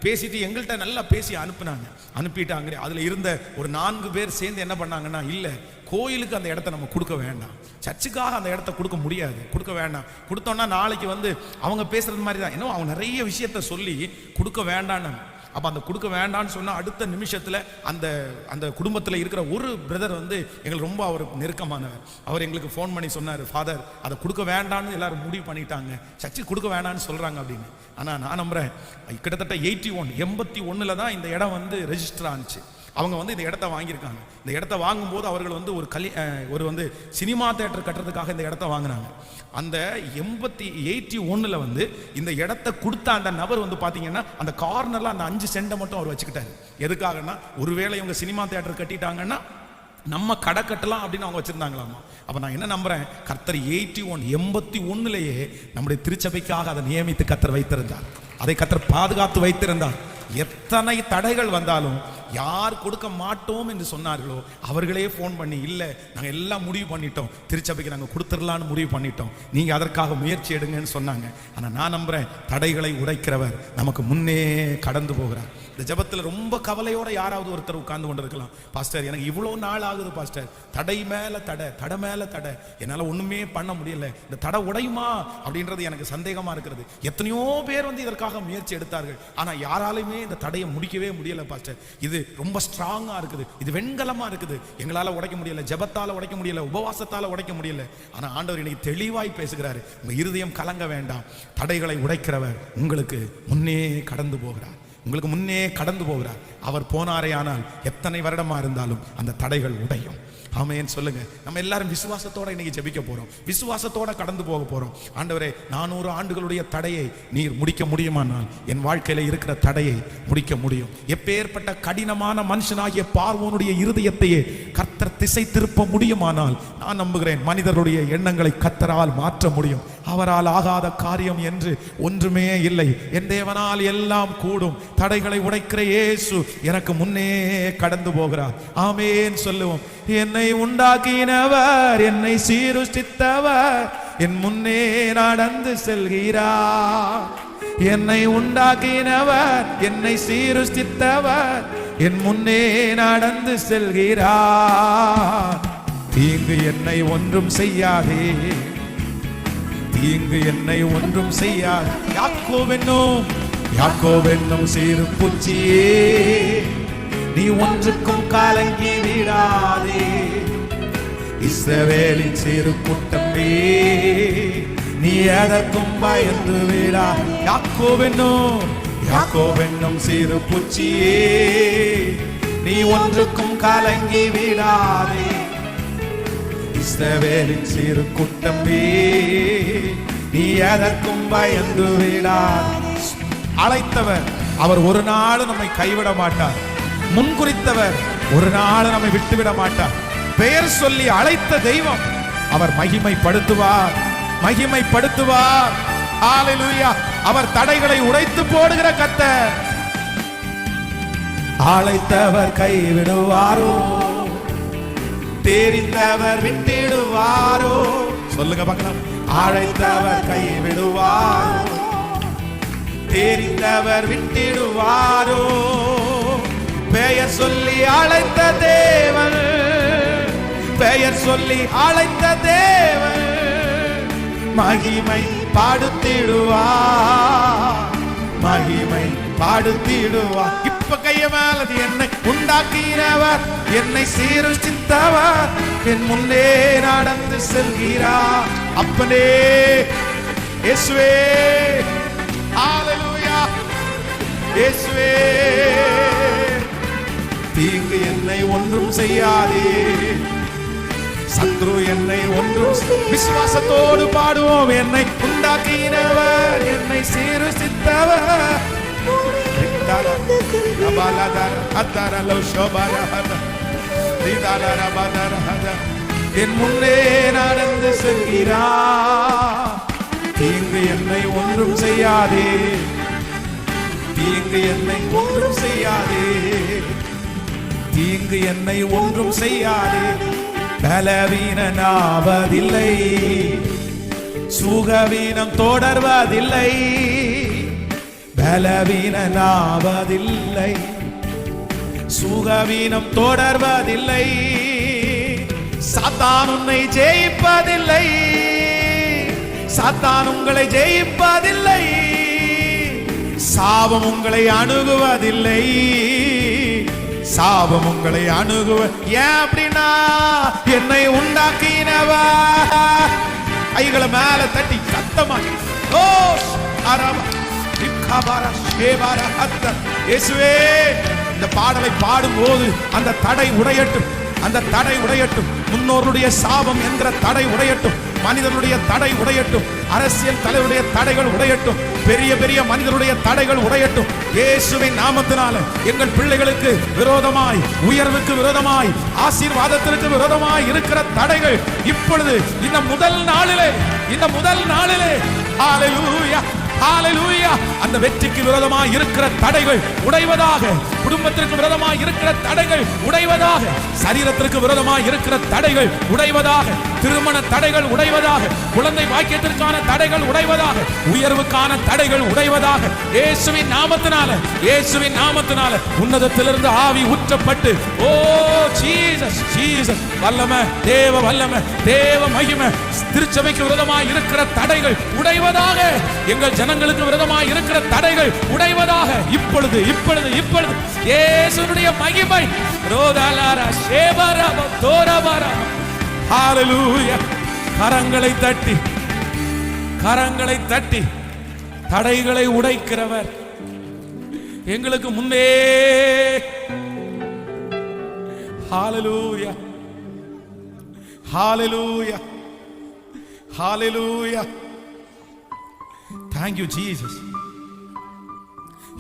பேசிட்டு எங்கள்கிட்ட நல்லா பேசி அனுப்பிட்டாங்க. அதில் இருந்த ஒரு 4 பேர் சேர்ந்து என்ன பண்ணாங்கன்னா, இல்லை, கோயிலுக்கு அந்த இடத்த நம்ம கொடுக்க வேண்டாம், சர்ச்சுக்காக அந்த இடத்த கொடுக்க முடியாது, கொடுக்க வேண்டாம், கொடுத்தோம்னா நாளைக்கு வந்து அவங்க பேசுறது மாதிரி தான், இன்னும் அவங்க நிறைய விஷயத்த சொல்லி கொடுக்க வேண்டான்னு. அப்போ அந்த கொடுக்க வேண்டான்னு சொன்னால் அடுத்த நிமிஷத்தில் அந்த குடும்பத்தில் இருக்கிற ஒரு பிரதர் வந்து எங்களுக்கு ரொம்ப அவருக்கு நெருக்கமானவர். அவர் எங்களுக்கு ஃபோன் பண்ணி சொன்னார், ஃபாதர் அதை கொடுக்க வேண்டான்னு எல்லாரும் முடிவு பண்ணிட்டாங்க, சர்ச்சு கொடுக்க வேண்டான்னு சொல்கிறாங்க அப்படின்னு. ஆனால் நான் நம்புகிறேன், கிட்டத்தட்ட 81 தான் இந்த இடம் வந்து ரெஜிஸ்டர் ஆனிச்சு. அவங்க வந்து இந்த இடத்த வாங்கியிருக்காங்க. இந்த இடத்த வாங்கும்போது அவர்கள் வந்து ஒரு வந்து சினிமா தியேட்டர் கட்டுறதுக்காக இந்த இடத்த வாங்கினாங்க. அந்த 81 வந்து இந்த இடத்த கொடுத்த அந்த நபர் வந்து பார்த்தீங்கன்னா அந்த கார்னர்ல அந்த 5 சென்டை மட்டும் அவர் வச்சுக்கிட்டாரு. எதுக்காகன்னா, ஒருவேளை இவங்க சினிமா தியேட்டர் கட்டிட்டாங்கன்னா நம்ம கடை கட்டலாம் அப்படின்னு அவங்க வச்சிருந்தாங்களாமா. அப்ப நான் என்ன நம்புறேன், கர்த்தர் 81 நம்முடைய திருச்சபைக்காக அதை நியமித்து கர்த்தர் வைத்திருந்தார், அதை கர்த்தர் பாதுகாத்து வைத்திருந்தார். எத்தனை தடைகள் வந்தாலும் யார் கொடுக்க மாட்டோம் என்று சொன்னார்களோ அவர்களே ஃபோன் பண்ணி, இல்லை நாங்கள் எல்லாம் முடிவு பண்ணிட்டோம், திருச்சபைக்கு நாங்கள் கொடுத்துடலான்னு முடிவு பண்ணிட்டோம், நீங்கள் அதற்காக முயற்சி எடுங்கன்னு சொன்னாங்க. ஆனால் நான் நம்புகிறேன், தடைகளை உடைக்கிறவர் நமக்கு முன்னே கடந்து போகிறார். இந்த ஜெபத்தில் ரொம்ப கவலையோட யாராவது ஒருத்தர் உட்கார்ந்து கொண்டிருக்கலாம். பாஸ்டர், எனக்கு இவ்வளோ நாள் ஆகுது பாஸ்டர், தடை மேல தடை மேல தடை, என்னால் ஒண்ணுமே பண்ண முடியல, இந்த தடை உடையுமா அப்படின்றது எனக்கு சந்தேகமா இருக்கிறது. எத்தனையோ பேர் வந்து இதற்காக முயற்சி எடுத்தார்கள், ஆனா யாராலுமே இந்த தடையை முடிக்கவே முடியல பாஸ்டர். இது ரொம்ப ஸ்ட்ராங்கா இருக்குது, இது வெண்கலமா இருக்குது, எங்களால உடைக்க முடியல, ஜெபத்தால உடைக்க முடியல, உபவாசத்தால உடைக்க முடியல. ஆனா ஆண்டவர் இன்னைக்கு தெளிவாய் பேசுகிறாரு, உங்க இருதயம் கலங்க வேண்டாம், தடைகளை உடைக்கிறவர் உங்களுக்கு முன்னே கடந்து போகிறார், உங்களுக்கு முன்னே கடந்து போகிறார். அவர் போனாரே ஆனால் எத்தனை வருடமா இருந்தாலும் அந்த தடைகள் உடையும். ஆமென் சொல்லுங்க. நம்ம எல்லாரும் விசுவாசத்தோட இன்னைக்கு ஜெபிக்க போறோம், விசுவாசத்தோட கடந்து போக போறோம். ஆண்டவரே, 400 ஆண்டுகளுடைய தடையை நீர் முடிக்க முடியுமானால் என் வாழ்க்கையில இருக்கிற தடையை முடிக்க முடியும். எப்பேற்பட்ட கடினமான மனுஷனாகிய பார்வோனுடைய இருதயத்தையே கர்த்தர் திசை திருப்ப முடியுமானால் நான் நம்புகிறேன் மனிதருடைய எண்ணங்களை கர்த்தரால் மாற்ற முடியும். அவரால் ஆகாத காரியம் என்று ஒன்றுமே இல்லை. என் தேவனால் எல்லாம் கூடும். தடைகளை உடைக்கிற இயேசு எனக்கு முன்னே கடந்து போகிறார். ஆமென் சொல்லுவோம். என்னை உண்டாக்கினவர், என்னை சீருஷ்டித்தவர் என் முன்னே நடந்து செல்கிறார். என்னை உண்டாக்கினவர், என்னை சீருஷ்டித்தவர் என் முன்னே நடந்து செல்கிறார். தீங்கு என்னை ஒன்றும் செய்யாதே, தீங்கு என்னை ஒன்றும் செய்யாது. யாக்கோவென்னும் சிறு பூச்சியே, நீ ஒன்றுக்கும் கலங்கி விடாதே. இஸ்ரவேலின் சிறு கூட்டமே, நீ எதற்கும் பயந்து விடா. யாக்கோவென்னும் சிறு பூச்சியே, நீ ஒன்றுக்கும் கலங்கி விடாதே. இஸ்ரவேலின் சிறு கூட்டமே, நீ எதற்கும் பயந்து விடாதே. அழைத்தவர் அவர் ஒரு நாள் நம்மை கைவிட மாட்டார். முன்குறித்தவர் ஒரு நாள் நம்மை விட்டுவிட மாட்டார். பெயர் சொல்லி அழைத்த தெய்வம் அவர் மகிமைப்படுத்துவார், மகிமைப்படுத்துவார். ஹல்லேலூயா. அவர் தடைகளை உடைத்து போடுகிற கர்த்தர். அழைத்தவர் கைவிடுவாரோ, தெரிந்தவர் விட்டிடுவாரோ? சொல்லுங்க பார்க்கலாம். அழைத்தவர் கைவிடுவாரோ, தெரிந்தவர் விட்டிடுவாரோ? பெயர் சொல்லி அழைத்த தேவன், பெயர் சொல்லி அழைத்த தேவன் மகிமை பாடுத்திடுவார், மகிமை பாடுத்திடுவார். இப்ப கைய மேலது என்னை உண்டாக்கினவர், என்னை சீருஷ்டித்தவர் என் முன்னே நடந்து செல்கிறார். அப்பனே இயேசுவே, ஹல்லேலூயா இயேசுவே. தீங்கு என்னை ஒன்றும் செய்யாதே, சத்ரு என்னை ஒன்றும். விசுவாசத்தோடு பாடுவோம். என்னை உண்டாக்கினவர், என்னை சீருஷ்டித்தவர் என் முன்னே நடந்து செல்கிறார். தீங்கு என்னை ஒன்றும் செய்யாதே, தீங்கு என்னை ஒன்றும் செய்யாதே, தீங்கு என்னை ஒன்றும் செய்யாதே. பலவீனனாவதில்லை, சுகவீனம் தொடர்வதில்லை. பலவீனனாவதில்லை, சுகவீனம் தொடர்வதில்லை. சாத்தான் உன்னை ஜெயிப்பதில்லை, சாத்தான் உங்களை ஜெயிப்பதில்லை. சாபம் உங்களை அணுகுவதில்லை, சாபம் உங்களை அணுகுவ. ஏன் அப்படின்னா என்னை உண்டாக்கினவர். கைகளை மேல தட்டி சத்தமா ஓ அரபா இக்கபாரா ஷேபாரா ஹத்த. இயேசுவே, இந்த பாடலை பாடும்போது அந்த தடை உடையட்டும், அந்த தடை உடையட்டும். முன்னோருடைய சாபம் என்கிற தடை உடையட்டும், மனிதனுடைய தடை உடையட்டும், அரசியல் தலைவருடைய தடைகள் உடையட்டும், பெரிய பெரிய மனிதனுடைய தடைகள் உடையட்டும். இயேசுவின் நாமத்தினால எங்கள் பிள்ளைகளுக்கு விரோதமாய், உயர்வுக்கு விரோதமாய், ஆசீர்வாதத்திற்கு விரோதமாய் இருக்கிற தடைகள் இப்பொழுது இந்த முதல் நாளிலே, இந்த முதல் நாளிலே ஹல்லேலூயா ஹalleluya. அந்த வெற்றிக்கு விரோதமாக இருக்கிற தடைகள் உடைவதாக, குடும்பத்திற்கு விரோதமாக இருக்கிற தடைகள் உடைவதாக, சரீரத்திற்கு விரோதமாக இருக்கிற தடைகள் உடைவதாக, திருமண தடைகள் உடைவதாக, குழந்தை பாக்கியத்திற்கான தடைகள் உடைவதாக, உயர்வுக்கான தடைகள் உடைவதாக, இயேசுவின் நாமத்தினால, இயேசுவின் நாமத்தினால உன்னதத்திலிருந்து ஆவி ஊற்றப்பட்டு, ஓ ஜீசஸ் ஜீசஸ், வல்லமை, தேவ வல்லமை, தேவ மகிமை, திருச்சபைக்கு விரோதமாக இருக்கிற தடைகள் உடைவதாக, எங்கள் ஜனங்களுக்கு விரோதமாக இருக்கிற தடைகள் உடைவதாக, இப்பொழுது இப்பொழுது இப்பொழுது இயேசுவுடைய மகிமை. ரோதாலாரா ஷேபாரா தோராபாரா. ஹalleluya. கரங்களை தட்டி, கரங்களை தட்டி தடைகளை உடைக்கிறவர் எங்களுக்கு முன்னே. ஹalleluya, ஹalleluya, ஹalleluya. Thank you Jesus.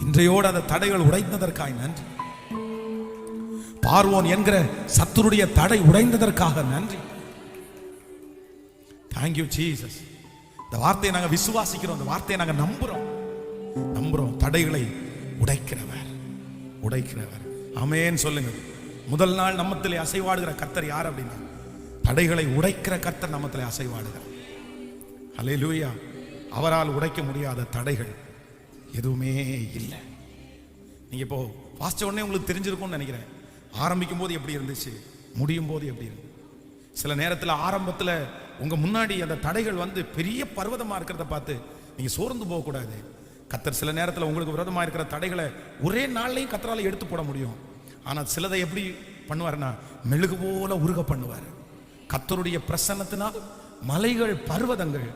இன்றையோடு அந்த தடைகள் உடைந்ததற்காக நன்றி. பார்வோன் என்கிற சத்துருடைய தடை உடைந்ததற்காக நன்றி. Thank you Jesus. இந்த வார்த்தையை நாங்க விசுவாசிக்கிறோம், இந்த வார்த்தையை நாங்க நம்புறோம். தடைகளை உடைக்கிறவர், உடைக்கிறவர். ஆமென் சொல்லுங்க. முதல் நாள் நம்மத்திலே அசைவாடுகிற கர்த்தர் யார் அப்படின்னா, தடைகளை உடைக்கிற கர்த்தர் நம்மத்திலே அசைவாடுகிறார். ஹல்லேலூயா. அவரால் உடைக்க முடியாத தடைகள் எதுவுமே இல்லை. நீங்க இப்போ வாசிச்ச உடனே உங்களுக்கு தெரிஞ்சிருக்கும்னு நினைக்கிறேன். ஆரம்பிக்கும் போது எப்படி இருந்துச்சு, முடியும் போது எப்படி இருந்துச்சு. சில நேரத்தில் ஆரம்பத்தில் உங்க முன்னாடி அந்த தடைகள் வந்து பெரிய பர்வதமா இருக்கிறத பார்த்து நீங்க சோர்ந்து போகக்கூடாது. கர்த்தர் சில நேரத்தில் உங்களுக்கு விரோதமாக இருக்கிற தடைகளை ஒரே நாள்லையும் கர்த்தரால எடுத்து போட முடியும். ஆனால் சிலதை எப்படி பண்ணுவார்னா, மெழுகு போல உருக பண்ணுவார். கர்த்தருடைய பிரசன்னத்தினால் மலைகள் பர்வதங்கள்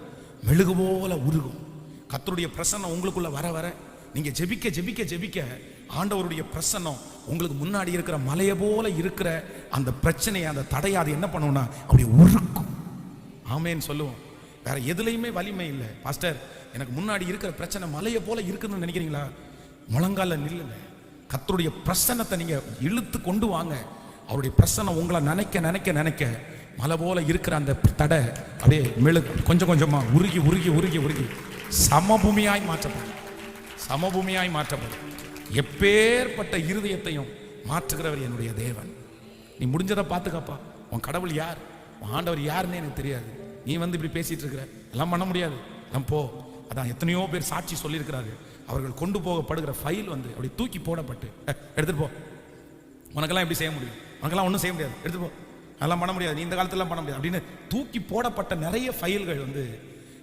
மெழுகு போல உருகும். கர்த்தருடைய பிரசன்னம் உங்களுக்குள்ள வர வர நீங்க ஜெபிக்க ஜெபிக்க ஜெபிக்க ஆண்டவருடைய பிரசன்னம் உங்களுக்கு முன்னாடி இருக்கிற மலையை போல இருக்கிற அந்த பிரச்சனையை, அந்த தடையை அது என்ன பண்ணுவோம்னா அப்படி உருக்கும். ஆமேன்னு சொல்லுவோம். வேற எதுலையுமே வலிமை இல்லை. பாஸ்டர், எனக்கு முன்னாடி இருக்கிற பிரச்சனை மலையை போல இருக்குன்னு நினைக்கிறீங்களா? முழங்கால நில்லுங்க. கர்த்தருடைய பிரசன்னத்தை நீங்க இழுத்து கொண்டு வாங்க. அவருடைய பிரசன்னம் உங்களை நினைக்க நினைக்க நினைக்க மலை போல இருக்கிற அந்த தடை அப்படியே கொஞ்சம் கொஞ்சமா உருகி உருகி உருகி உருகி சமபூமியாய் மாற்றப்படும், சமபூமியாய் மாற்றப்படும். எப்பேற்பட்ட இருதயத்தையும் மாற்றுகிறவர் என்னுடைய தேவன். நீ முடிஞ்சதை பார்த்துக்கப்பா. உன் கடவுள் யார், உன் ஆண்டவர் யாருன்னு எனக்கு தெரியாது. நீ வந்து இப்படி பேசிட்டு இருக்கிற, எல்லாம் பண்ண முடியாது, எல்லாம் போ. அதான் எத்தனையோ பேர் சாட்சி சொல்லியிருக்கிறார்கள். அவர்கள் கொண்டு போகப்படுகிற ஃபைல் வந்து அப்படி தூக்கி போடப்பட்டு, எடுத்துட்டு போ, உனக்கெல்லாம் எப்படி செய்ய முடியும், உனக்கெல்லாம் ஒன்றும் செய்ய முடியாது, எடுத்துட்டு போ, அதெல்லாம் பண்ண முடியாது, நீ இந்த காலத்திலாம் பண்ண முடியாது அப்படின்னு தூக்கி போடப்பட்ட நிறைய ஃபைல்கள் வந்து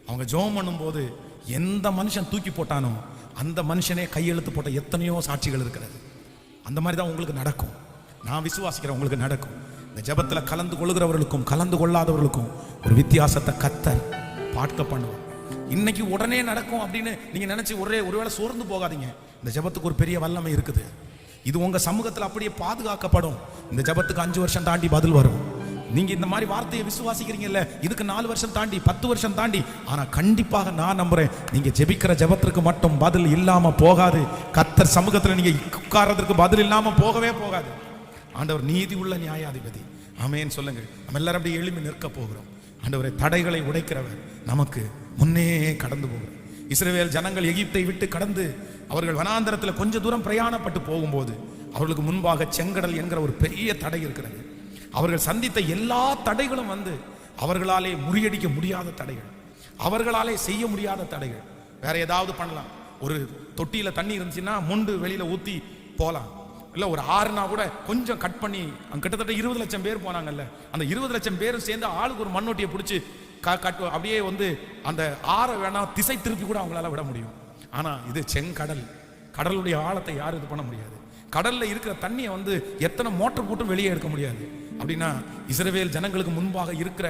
அவங்க ஜெபம் பண்ணும்போது எந்த மனுஷன் தூக்கி போட்டானோ அந்த மனுஷனே கையெழுத்து போட்ட எத்தனையோ சாட்சிகள் இருக்கிறது. அந்த மாதிரி தான் உங்களுக்கு நடக்கும். நான் விசுவாசிக்கிறேன், உங்களுக்கு நடக்கும். இந்த ஜெபத்தில் கலந்து கொள்கிறவர்களுக்கும் கலந்து கொள்ளாதவர்களுக்கும் ஒரு வித்தியாசத்தை கர்த்தர் பார்க்க பண்ணுவார். இன்னைக்கு உடனே நடக்கும் அப்படின்னு நீங்க நினைச்சு ஒருவேளை சோர்ந்து போகாதீங்க. இந்த ஜெபத்துக்கு ஒரு பெரிய வல்லமை இருக்குது. இது உங்க சமூகத்தில் அப்படியே பாதுகாக்கப்படும். இந்த ஜெபத்துக்கு 5 வருஷம் தாண்டி பதில் வரும். நீங்க இந்த மாதிரி வார்த்தையை விசுவாசிக்கிறீங்கல்ல, இதுக்கு 4 வருஷம் தாண்டி 10 வருஷம் தாண்டி, ஆனா கண்டிப்பாக நான் நம்புறேன், நீங்க ஜெபிக்கிற ஜெபத்திற்கு மட்டும் பதில் இல்லாம போகாது. கர்த்தர் சமூகத்தில் நீங்க உட்கார்றதுக்கு பதில் இல்லாம போகவே போகாது. ஆண்டவர் நீதி உள்ள நியாயாதிபதி. ஆமென் சொல்லுங்க. நம்ம எல்லாரும் அப்படியே எழுப்பி நிற்க போகிறோம். ஆண்டவரே, தடைகளை உடைக்கிறவர் நமக்கு முன்னே கடந்து போகிறார். இஸ்ரவேல் ஜனங்கள் எகிப்தை விட்டு கடந்து அவர்கள் வனாந்தரத்தில் கொஞ்ச தூரம் பிரயாணப்பட்டு போகும்போது அவர்களுக்கு முன்பாக செங்கடல் என்கிற ஒரு பெரிய தடை இருக்கிறது. அவர்கள் சந்தித்த எல்லா தடைகளும் வந்து அவர்களாலே முறியடிக்க முடியாத தடைகள், அவர்களாலே செய்ய முடியாத தடைகள். வேற ஏதாவது பண்ணலாம். ஒரு தொட்டியில தண்ணி இருந்துச்சுன்னா முண்டு வெளியில ஊத்தி போலாம். இல்லை ஒரு ஆறுனா கூட கொஞ்சம் கட் பண்ணி, கிட்டத்தட்ட 20 லட்சம் பேர் போனாங்கல்ல, அந்த 20 லட்சம் பேரும் சேர்ந்து ஆளுக்கு ஒரு மண்ணொட்டியை பிடிச்சி அப்படியே வந்து அந்த ஆறை வேணா திசை திருப்பி கூட அவங்களால விட முடியும். ஆனா இது செங்கடல், கடலுடைய ஆழத்தை யாரும் இது பண்ண முடியாது. கடல்ல இருக்கிற தண்ணியை வந்து எத்தனை மோட்டர் போட்டும் வெளியே எடுக்க முடியாது. அப்படின்னா இஸ்ரவேல் ஜனங்களுக்கு முன்பாக இருக்கிற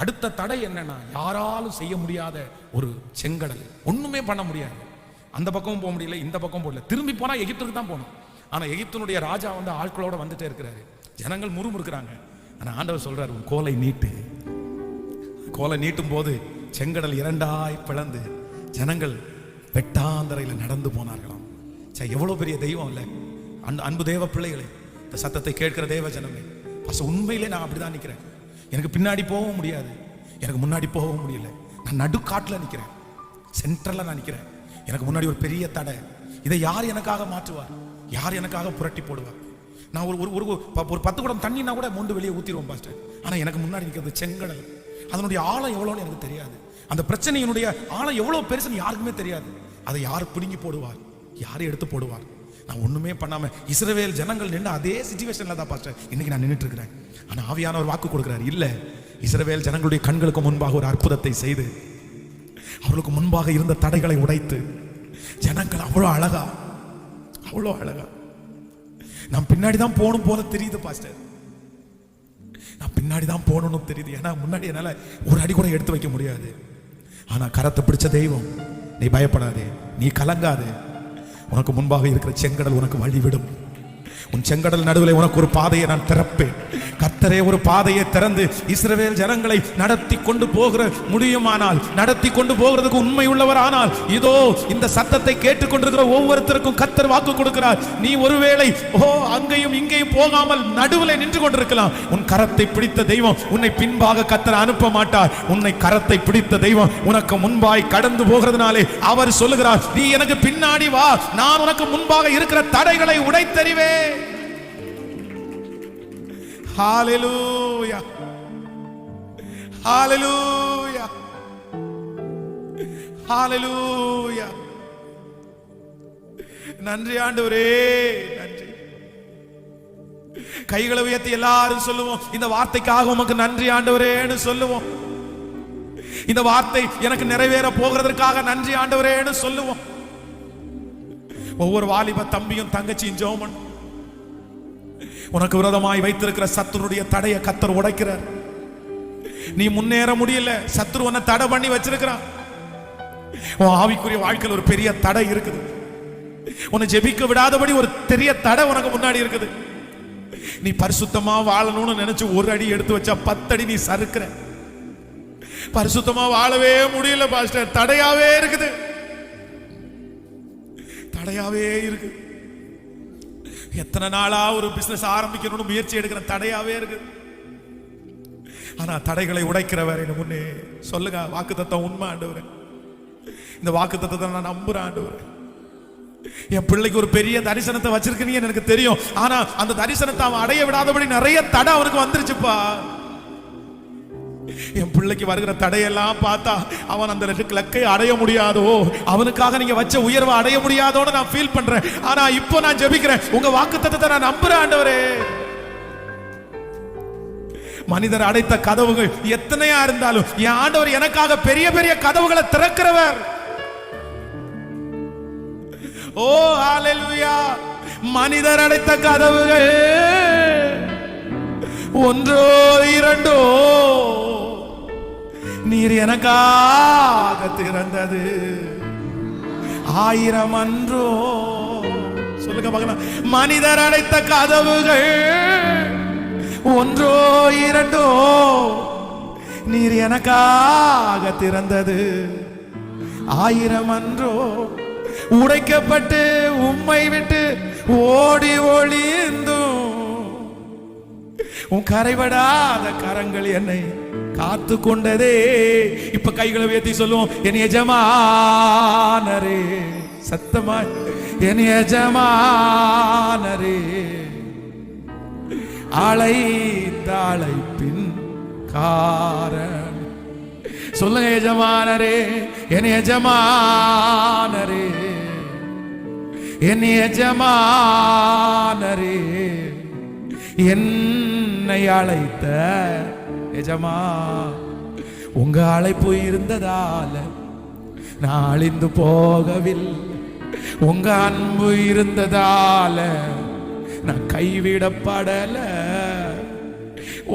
அடுத்த தடை என்னன்னா, யாராலும் செய்ய முடியாத ஒரு செங்கடல். ஒண்ணுமே பண்ண முடியாது. அந்த பக்கமும் போக முடியல, இந்த பக்கம் போகல. திரும்பி போனா எகிப்துக்கு தான் போகணும். ஆனா எகிப்தினுடைய ராஜா வந்து ஆட்களோட வந்துட்டே இருக்கிறாரு. ஜனங்கள் முறுமுறுக்கிறாங்க. ஆனா ஆண்டவர் சொல்றாரு, உன் கோலை நீட்டு. கோலை நீட்டும் போது செங்கடல் 2ஆய் பிளந்து ஜனங்கள் வெட்டாந்தரையில் நடந்து போனார்களாம். எவ்வளவு பெரிய தெய்வம் இல்லை? அன்பு தேவ பிள்ளைகளே, இந்த சத்தத்தை கேட்கிற தேவ ஜனமே, உண்மையிலே நான் அப்படிதான் நிற்கிறேன். எனக்கு பின்னாடி போகவும் முடியாது, எனக்கு முன்னாடி போகவும் முடியல. நான் நடுக்காட்டில் நிற்கிறேன், சென்ட்ரல்ல நான் நிற்கிறேன். எனக்கு முன்னாடி ஒரு பெரிய தடை. இதை யார் எனக்காக மாற்றுவார்? யார் எனக்காக புரட்டி போடுவார்? நான் ஒரு ஒரு ஒரு 10 குடம் தண்ணினா கூட மொண்டு வெளியே ஊத்திடுவோம் பாஸ்டர். ஆனா எனக்கு முன்னாடி நிற்கிறது செங்கடல். அதனுடைய ஆழம் எவ்வளோன்னு எனக்கு தெரியாது. அந்த பிரச்சனையினுடைய ஆழம் எவ்வளவு பெருசுன்னு யாருக்குமே தெரியாது. அதை யார் பிடுங்கி போடுவார்? யார் எடுத்து போடுவார்? நான் ஒண்ணுமே பண்ணாம இஸ்ரவேல் ஜனங்கள் நின்று அதே சிச்சுவேஷன்ல தான் பாஸ்டர் இன்னைக்கு நான் நின்றுட்டு இருக்கிறேன். ஆனா ஆவியானவர் வாக்கு கொடுக்கிறார், இல்ல, இஸ்ரவேல் ஜனங்களுடைய கண்களுக்கு முன்பாக ஒரு அற்புதத்தை செய்து அவர்களுக்கு முன்பாக இருந்த தடைகளை உடைத்து ஜனங்கள் அவ்வளோ அழகா, அவ்வளோ அழகா. நான் பின்னாடி தான் போகணும் போல தெரியுது பாஸ்டர். நான் பின்னாடி தான் போகணும்னு தெரியுது. ஏன்னா முன்னாடி என்னால ஒரு அடி கூட எடுத்து வைக்க முடியாது. ஆனா கரத்தை பிடிச்ச தெய்வம், நீ பயப்படாதே, நீ கலங்காதே, உனக்கு முன்பாக இருக்கிற செங்கடல் உனக்கு வழிவிடும். உன் செங்கடல் நடுவில் உனக்கு ஒரு பாதையை நான் திறப்பேன். கர்த்தரே ஒரு பாதையை திறந்து இஸ்ரவேல் ஜனங்களை நடத்தி கொண்டு போகிற முடியுமானால், நடத்தி கொண்டு போகிறதுக்கு உண்மை உள்ளவர் ஆனால், இதோ இந்த சத்தத்தை கேட்டுக்கொண்டிருக்கிற ஒவ்வொருத்தருக்கும் கர்த்தர் வாக்கு கொடுக்கிறார். நீ ஒருவேளை அங்கேயும் இங்கேயும் போகாமல் நடுவில் நின்று கொண்டிருக்கலாம். உன் கரத்தை பிடித்த தெய்வம் உன்னை பின்பாக கர்த்தர் அனுப்ப மாட்டார். உன்னை கரத்தை பிடித்த தெய்வம் உனக்கு முன்பாய் கடந்து போகிறதுனாலே அவர் சொல்லுகிறார், நீ எனக்கு பின்னாடி வா, நான் உனக்கு முன்பாக இருக்கிற தடைகளை உடைத்தறிவேன். ஹalleluya, ஹalleluya, ஹalleluya. நன்றி ஆண்டவரே, நன்றி. கைகளை உயர்த்தி எல்லாரும் சொல்லுவோம், இந்த வார்த்தைக்காக உமக்கு நன்றி ஆண்டவரேன்னு சொல்லுவோம். இந்த வார்த்தை எனக்கு நிறைவேற போகிறதற்காக நன்றி ஆண்டவரேன்னு சொல்லுவோம். ஒவ்வொரு வாலிப தம்பியும் தங்கச்சியும் ஜெபம், உனக்கு விரோதமாய் வைத்திருக்கிற சத்துருடைய தடையை கர்த்தர் உடைக்கிறார். நீ முன்னேற முடியல, சத்துரு உன்னை தடை பண்ணி வச்சிருக்கிறான். உன் ஆவிக்குரிய வாழ்க்கையில் ஒரு பெரிய தடை இருக்குது. உன்னை ஜெபிக்க விடாதபடி ஒரு பெரிய தடை உனக்கு முன்னாடி இருக்குது. நீ பரிசுத்தமா வாழணும்னு நினைச்சு ஒரு அடி எடுத்து வச்சா 10 அடி நீ சறுக்கிற. பரிசுத்தமா வாழவே முடியல பாஸ்டர், தடையாவே இருக்குது, தடையாவே இருக்கு. எத்தனை நாளா ஒரு பிசினஸ் ஆரம்பிக்கணும்னு முயற்சி எடுக்கிற, தடையாவே இருக்கு. ஆனா தடைகளை உடைக்கிறவர் என்ன முன்னே சொல்லுங்க. வாக்குத்தத்தம் உண்மை ஆண்டவரே, இந்த வாக்குத்தத்தத்தை நான் நம்புறேன் ஆண்டவரே. என் பிள்ளைக்கு ஒரு பெரிய தரிசனத்தை வச்சிருக்கீங்க எனக்கு தெரியும். ஆனா அந்த தரிசனத்தை அவன் அடைய விடாதபடி நிறைய தடை அவனுக்கு வந்துருச்சுப்பா. என் பிள்ளைக்கு வருகிற தடையெல்லாம் பார்த்தா அவன் அந்த லக்கை அடைய முடியாதோ, அவனுக்காக நீங்க வச்ச உயர்வை அடைய முடியாதோன்னு நான் ஃபீல் பண்றேன். ஆனா இப்போ நான் ஜெபிக்கிறேன், உங்க வாக்குத்தத்தத்தை நான் நம்புறேன் ஆண்டவரே. மனிதர் அடைத்த கதவுகள் எத்தனையா இருந்தாலும் என் ஆண்டவர் எனக்காக பெரிய பெரிய கதவுகளை திறக்கிறவர். ஓ ஹalleluya. மனிதர் அடைத்த கதவுகள் ஒன்றோ இரண்டோ நீர் எனக்காக திறந்தது 1000 அன்றோ. சொல்லுங்க பார்க்கலாம். மனிதர் அடைத்த கதவுகள் ஒன்றோ இரண்டோ நீர் எனக்காக திறந்தது 1000 அன்றோ. உடைக்கப்பட்டு உம்மை விட்டு ஓடி ஒளிந்தும் உன் கரைபடாத கரங்கள் என்னை காத்து கொண்டதே. இப்ப கைகளை உயர்த்தி சொல்லுவோம், என் எஜமானரே, சத்தமா என் எஜமானரே, அழைத்த அழைப்பின் காரணம். சொல்லுங்க, எஜமானரே, என் எஜமானரே, என் எஜமானரே, என்னை அழைத்த எஜமா. உங்க அழைப்பு இருந்ததால நான் அழிந்து போகவில்லை. உங்க அன்பு இருந்ததால நான் கைவிடப்படல.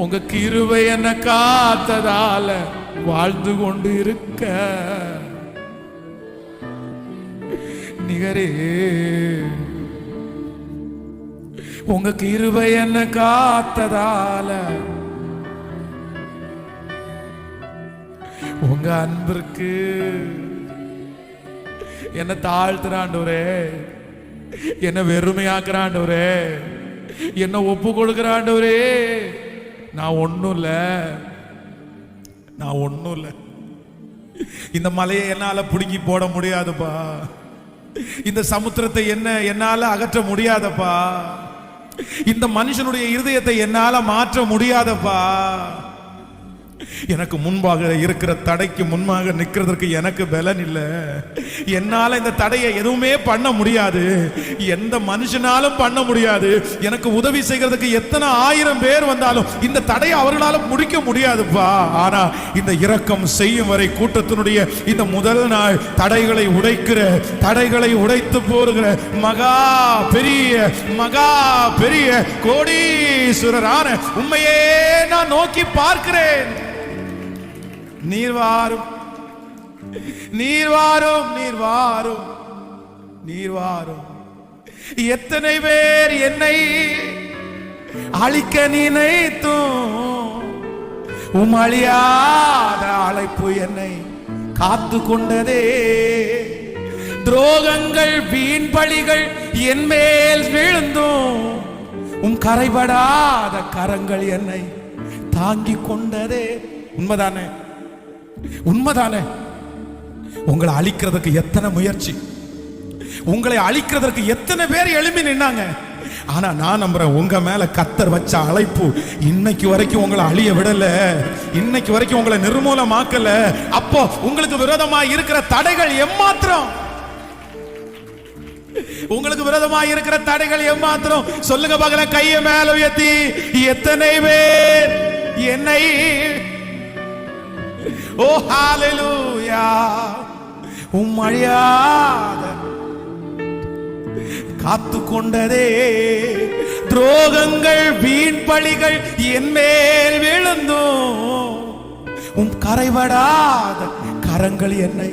உங்க கிருபை என்ன காத்ததால வாழ்ந்து கொண்டு இருக்க நிகரே. உங்க கிருபை என்ன காத்ததால உங்க அன்பிற்கு என்ன தாழ்த்துறாண்டவரே, என்ன வெறுமையாக்குறாண்டவரே, என்ன ஒப்பு கொடுக்கிறாண்டவரே. நான் ஒண்ணும் இல்ல, நான் ஒண்ணும் இல்ல. இந்த மலையை என்னால பிடுங்கி போட முடியாதுப்பா. இந்த சமுத்திரத்தை என்னால அகற்ற முடியாதப்பா. இந்த மனுஷனுடைய இருதயத்தை என்னால மாற்ற முடியாதப்பா. எனக்கு முன்பாக இருக்கிற தடைக்கு முன்பாக நிற்கிறதுக்கு எனக்கு பலன் இல்லை. என்னால இந்த தடையை எதுவுமே பண்ண முடியாது. எந்த மனுஷனாலும் பண்ண முடியாது. எனக்கு உதவி செய்கிறதுக்கு எத்தனை ஆயிரம் பேர் வந்தாலும் இந்த தடையை அவர்களால முடிக்க முடியாதுப்பா. ஆனா இந்த இரக்கம் செய்யும் வரை கூட்டத்தினுடைய இந்த முதல் நாள் தடைகளை உடைத்து போடுகிற மகா பெரிய கோடீஸ்வரரான உண்மையே நான் நோக்கி பார்க்கிறேன். நீர் வாரும், நீர் வாரும், நீர் வாரும், நீர் வாரும். எத்தனை பேர் என்னை அழிக்க நினைத்தும் அழியாத அழைப்பு என்னை காத்து கொண்டதே. துரோகங்கள் வீண் பழிகள் என் மேல் விழுந்தும் கரைபடாத கரங்கள் என்னை தாங்கி கொண்டதே. உண்மைதானே? உண்மைதானே? உங்களை அழிக்கிறதுக்கு எத்தனை முயற்சி, உங்களை அழிக்கிறதுக்கு எத்தனை பேர் எழுப்பி நின்னாங்க. ஆனா நான் நம்புறேன், உங்க மேல கர்த்தர் வச்ச அழைப்பு இன்னைக்கு வரைக்கும் உங்களை அழிய விடல, இன்னைக்கு வரைக்கும் உங்களை நிர்மூலமாக்கல. அப்போ உங்களுக்கு விரோதமா இருக்கிற தடைகள் எம்மாத்திரம், உங்களுக்கு விரோதமா இருக்கிற தடைகள் எம்மாத்திரம் சொல்லுங்க பார்க்கலாம். கையை மேல உயர்த்தி எத்தனை பேர் என்னை ஓ ஹalleluya அழியாத காத்து கொண்டதே. துரோகங்கள் வீண் பழிகள் என் மேல் விழுந்தும் கரைபடாத கரங்கள் என்னை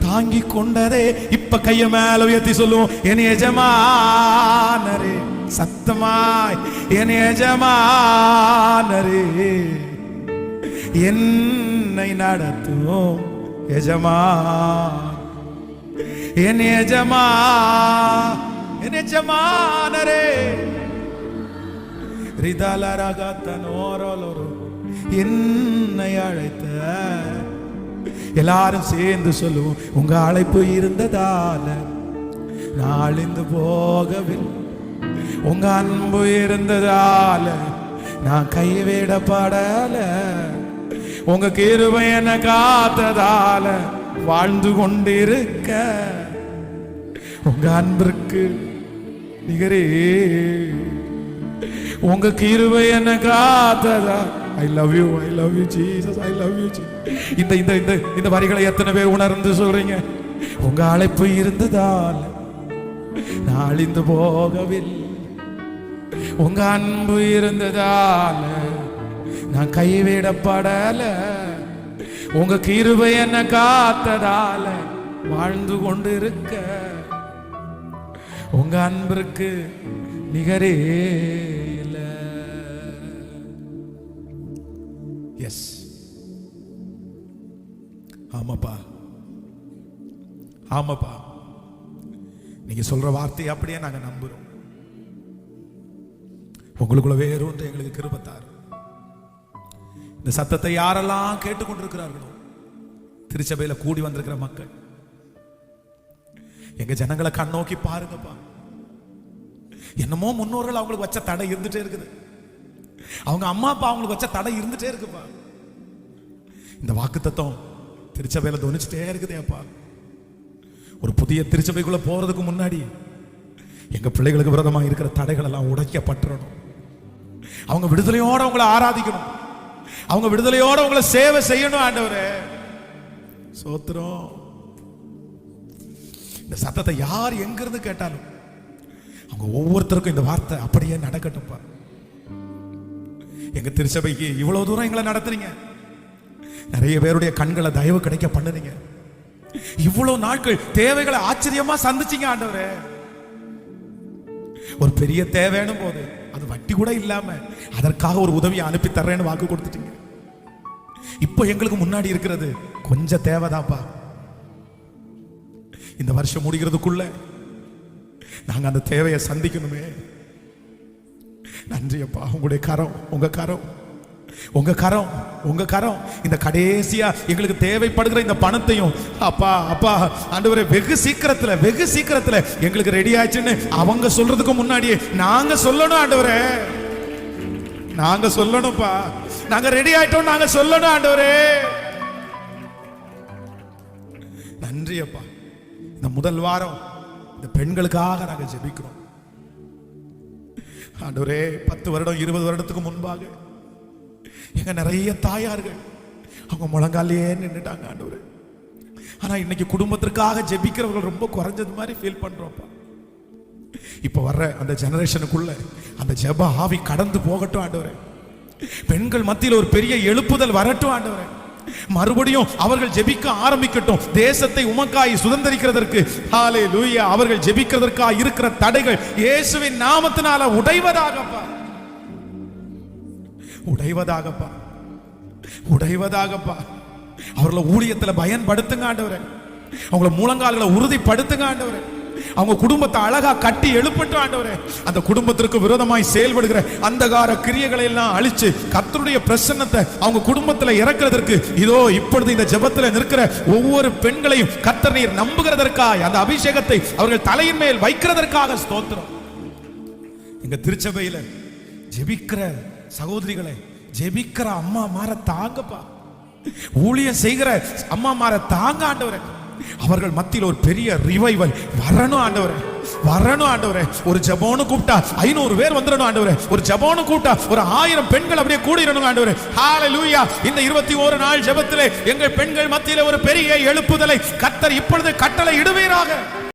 தாங்கி கொண்டதே. இப்ப கைய மேல உயர்த்தி சொல்லுவோம், என் எஜமானரே. சத்தமாய், என் எஜமானரே, என்னை நடத்தும் எஜமான், என் எஜமானரே. என்னை அழைத்த எல்லாரும் சேர்ந்து சொல்லுவோம், உங்க அழைப்பு இருந்ததால நான் அழிந்து போகவில்லை, உங்க அன்பு இருந்ததால நான் கைவிடப்படல, உங்க கிருபை என்ன காத்ததால வாழ்ந்து கொண்டிருக்க, உங்க அன்பிற்கு நிகரே, உங்க கிருபை என்ன காத்ததா. I love you Jesus, I love you Jesus. இந்த வரிகளை எத்தனை பேர் உணர்ந்து சொல்றீங்க? உங்க அழைப்பு இருந்ததால் நான் அழிந்து போகவில்லை, உங்க அன்பு இருந்ததால் நான் கைவிடப்படல, உங்க கிருபை என்ன காத்ததால வாழ்ந்து கொண்டிருக்க, உங்க அன்பிற்கு நிகரே இல்ல. எஸ், ஆமாப்பா, ஆமாப்பா, நீங்க சொல்ற வார்த்தையை அப்படியே நாங்க நம்புறோம். உங்களுக்குள்ள வேறு ஒன்று எங்களுக்கு கிருபத்தார். இந்த சத்தத்தை யாரெல்லாம் கேட்டுக்கொண்டிருக்கிறார்களோ, திருச்சபையில கூடி வந்திருக்கிற மக்கள், எங்க ஜனங்களை கண்ணோக்கி பாருங்கப்பா. என்னமோ முன்னோர்கள் அவங்களுக்கு வச்ச தடை இருந்துட்டே இருக்குது, அவங்க அம்மா அப்பா அவங்களுக்கு வச்ச தடை இருந்துட்டே இருக்குப்பா. இந்த வாக்குத்தத்தம் திருச்சபையில தொனிச்சுட்டே இருக்குதேப்பா. ஒரு புதிய திருச்சபைக்குள்ள போறதுக்கு முன்னாடி எங்க பிள்ளைகளுக்கு விரோதமாக இருக்கிற தடைகள் எல்லாம் உடைக்கப்பட்டுறணும். அவங்க விடுதலையோட உங்களை ஆராதிக்கணும், அவங்க விடுதலையோட உங்களை சேவை செய்யணும். ஆண்டவரே சோத்திரம். இந்த சத்தத்தை யார் எங்கிருந்து கேட்டாலும் அவங்க ஒவ்வொருத்தருக்கும் இந்த வார்த்தை அப்படியே நடக்கட்டும்பா. எங்க திருச்சபைக்கு இவ்வளவு தூரம் எங்களை நடத்துறீங்க, நிறைய பேருடைய கண்களை தயவு கிடைக்க பண்ணுறீங்க, இவ்வளவு நாட்கள் தேவைகளை ஆச்சரியமா சந்திச்சீங்க ஆண்டவரே. ஒரு பெரிய தேவைனும் போது அது வட்டி கூட இல்லாம அதற்காக ஒரு உதவியை அனுப்பி தர்றேன்னு வாக்கு கொடுத்துட்டீங்க. இப்போ எங்களுக்கு முன்னாடி இருக்கிறது கொஞ்சம் தேவைதான்ப்பா. இந்த வருஷம் முடிகிறதுக்குள்ள நாங்க அந்த தேவையை சந்திக்கணுமே. நன்றி அப்பா. உங்களுடைய கரம், உங்க கரம் உங்க கரம் இந்த கடைசியா எங்களுக்கு தேவைப்படுகிற இந்த பணத்தையும் அப்பா அப்பா ஆண்டவரே வெகு சீக்கிரத்துல எங்களுக்கு ரெடி ஆச்சுன்னு அவங்க சொல்றதுக்கு முன்னாடியே நாங்க சொல்லணும் ஆண்டவரே, நாங்க சொல்லணும்ப்பா, நாங்க ரெடி ஆயிட்டோம், நாங்க சொல்லணும் ஆண்டவரே. நன்றி அப்பா. இந்த முதல் வாரம் இந்த பெண்களுக்காக நாங்க ஜெபிக்கிறோம் ஆண்டவரே. 10 வருடம் 20 வருடத்துக்கு முன்பாக எங்க நிறைய தாயார்கள் அவங்க முழங்காலையே நின்றுட்டாங்க ஆண்டவரே. ஆனா இன்னைக்கு குடும்பத்திற்காக ஜெபிக்கிறவர்கள் ரொம்ப குறைஞ்சது மாதிரி ஃபீல் பண்றோம்ப்பா. இப்ப வர்ற அந்த ஜெனரேஷனுக்குள்ள அந்த ஜெப ஆவி கடந்து போகட்டும் ஆண்டவரே. பெண்கள் மத்தியில் ஒரு பெரிய எழுப்புதல் வரட்டும் ஆண்டவரே. மறுபடியும் அவர்கள் ஜெபிக்க ஆரம்பிக்கட்டும். தேசத்தை உமக்காய் சுதந்தரிக்கிறதற்கு ஹல்லேலூயா அவர்கள் ஜெபிக்கிறதற்காக இருக்கிற தடைகள் இயேசுவின் நாமத்தினால உடைவதாகப்பா, உடைவதாகப்பா, உடைவதாகப்பா. அவர்களை ஊழியத்தில் பயன்படுத்துங்க ஆண்டவரே. அவங்கள முழங்கால்களை உறுதிப்படுத்துங்க ஆண்டவரே. அவங்க குடும்பத்தை அழகா கட்டி எழுப்பட்டும் ஆண்டவரே. அந்த குடும்பத்திற்கு விரோதமாய் செயல்படுகிற அந்தகார கிரியைகளை எல்லாம் அழிச்சு கர்த்தருடைய பிரசன்னத்தை அவங்க குடும்பத்தில் இறக்குறதற்கு இதோ இப்பொழுது இந்த ஜெபத்தில் நிற்கிற ஒவ்வொரு பெண்களையும் கர்த்தர் நீர் நம்புகிறதற்காக அந்த அபிஷேகத்தை அவர்கள் தலையின் மேல் வைக்கிறதற்காக ஸ்தோத்திரம். எங்க திருச்சபையில ஜெபிக்கிற சகோதரிகளை, ஜெபிக்கிற அம்மா மாற தாங்கப்பா, ஊழியம் செய்கிற அம்மா மாற தாங்க ஆண்டவரே. அவர்கள் மத்தியில் ஒரு பெரிய ரிவைவல் வரணும் ஆண்டவரே, வரணும் ஆண்டவரே. ஒரு ஜெபோன்னு கூப்பிட்டா 500 பேர் வந்துடணும் ஆண்டவரே. ஒரு ஜெபோன்னு கூப்பிட்டா ஒரு 1000 பெண்கள் அப்படியே கூடிடணும் ஆண்டவரே. ஹல்லேலூயா. இந்த 21 நாள் ஜெபத்திலே எங்கள் பெண்கள் மத்தியில் ஒரு பெரிய எழுப்புதலை கர்த்தர் இப்பொழுது கட்டளை இடுவீராக.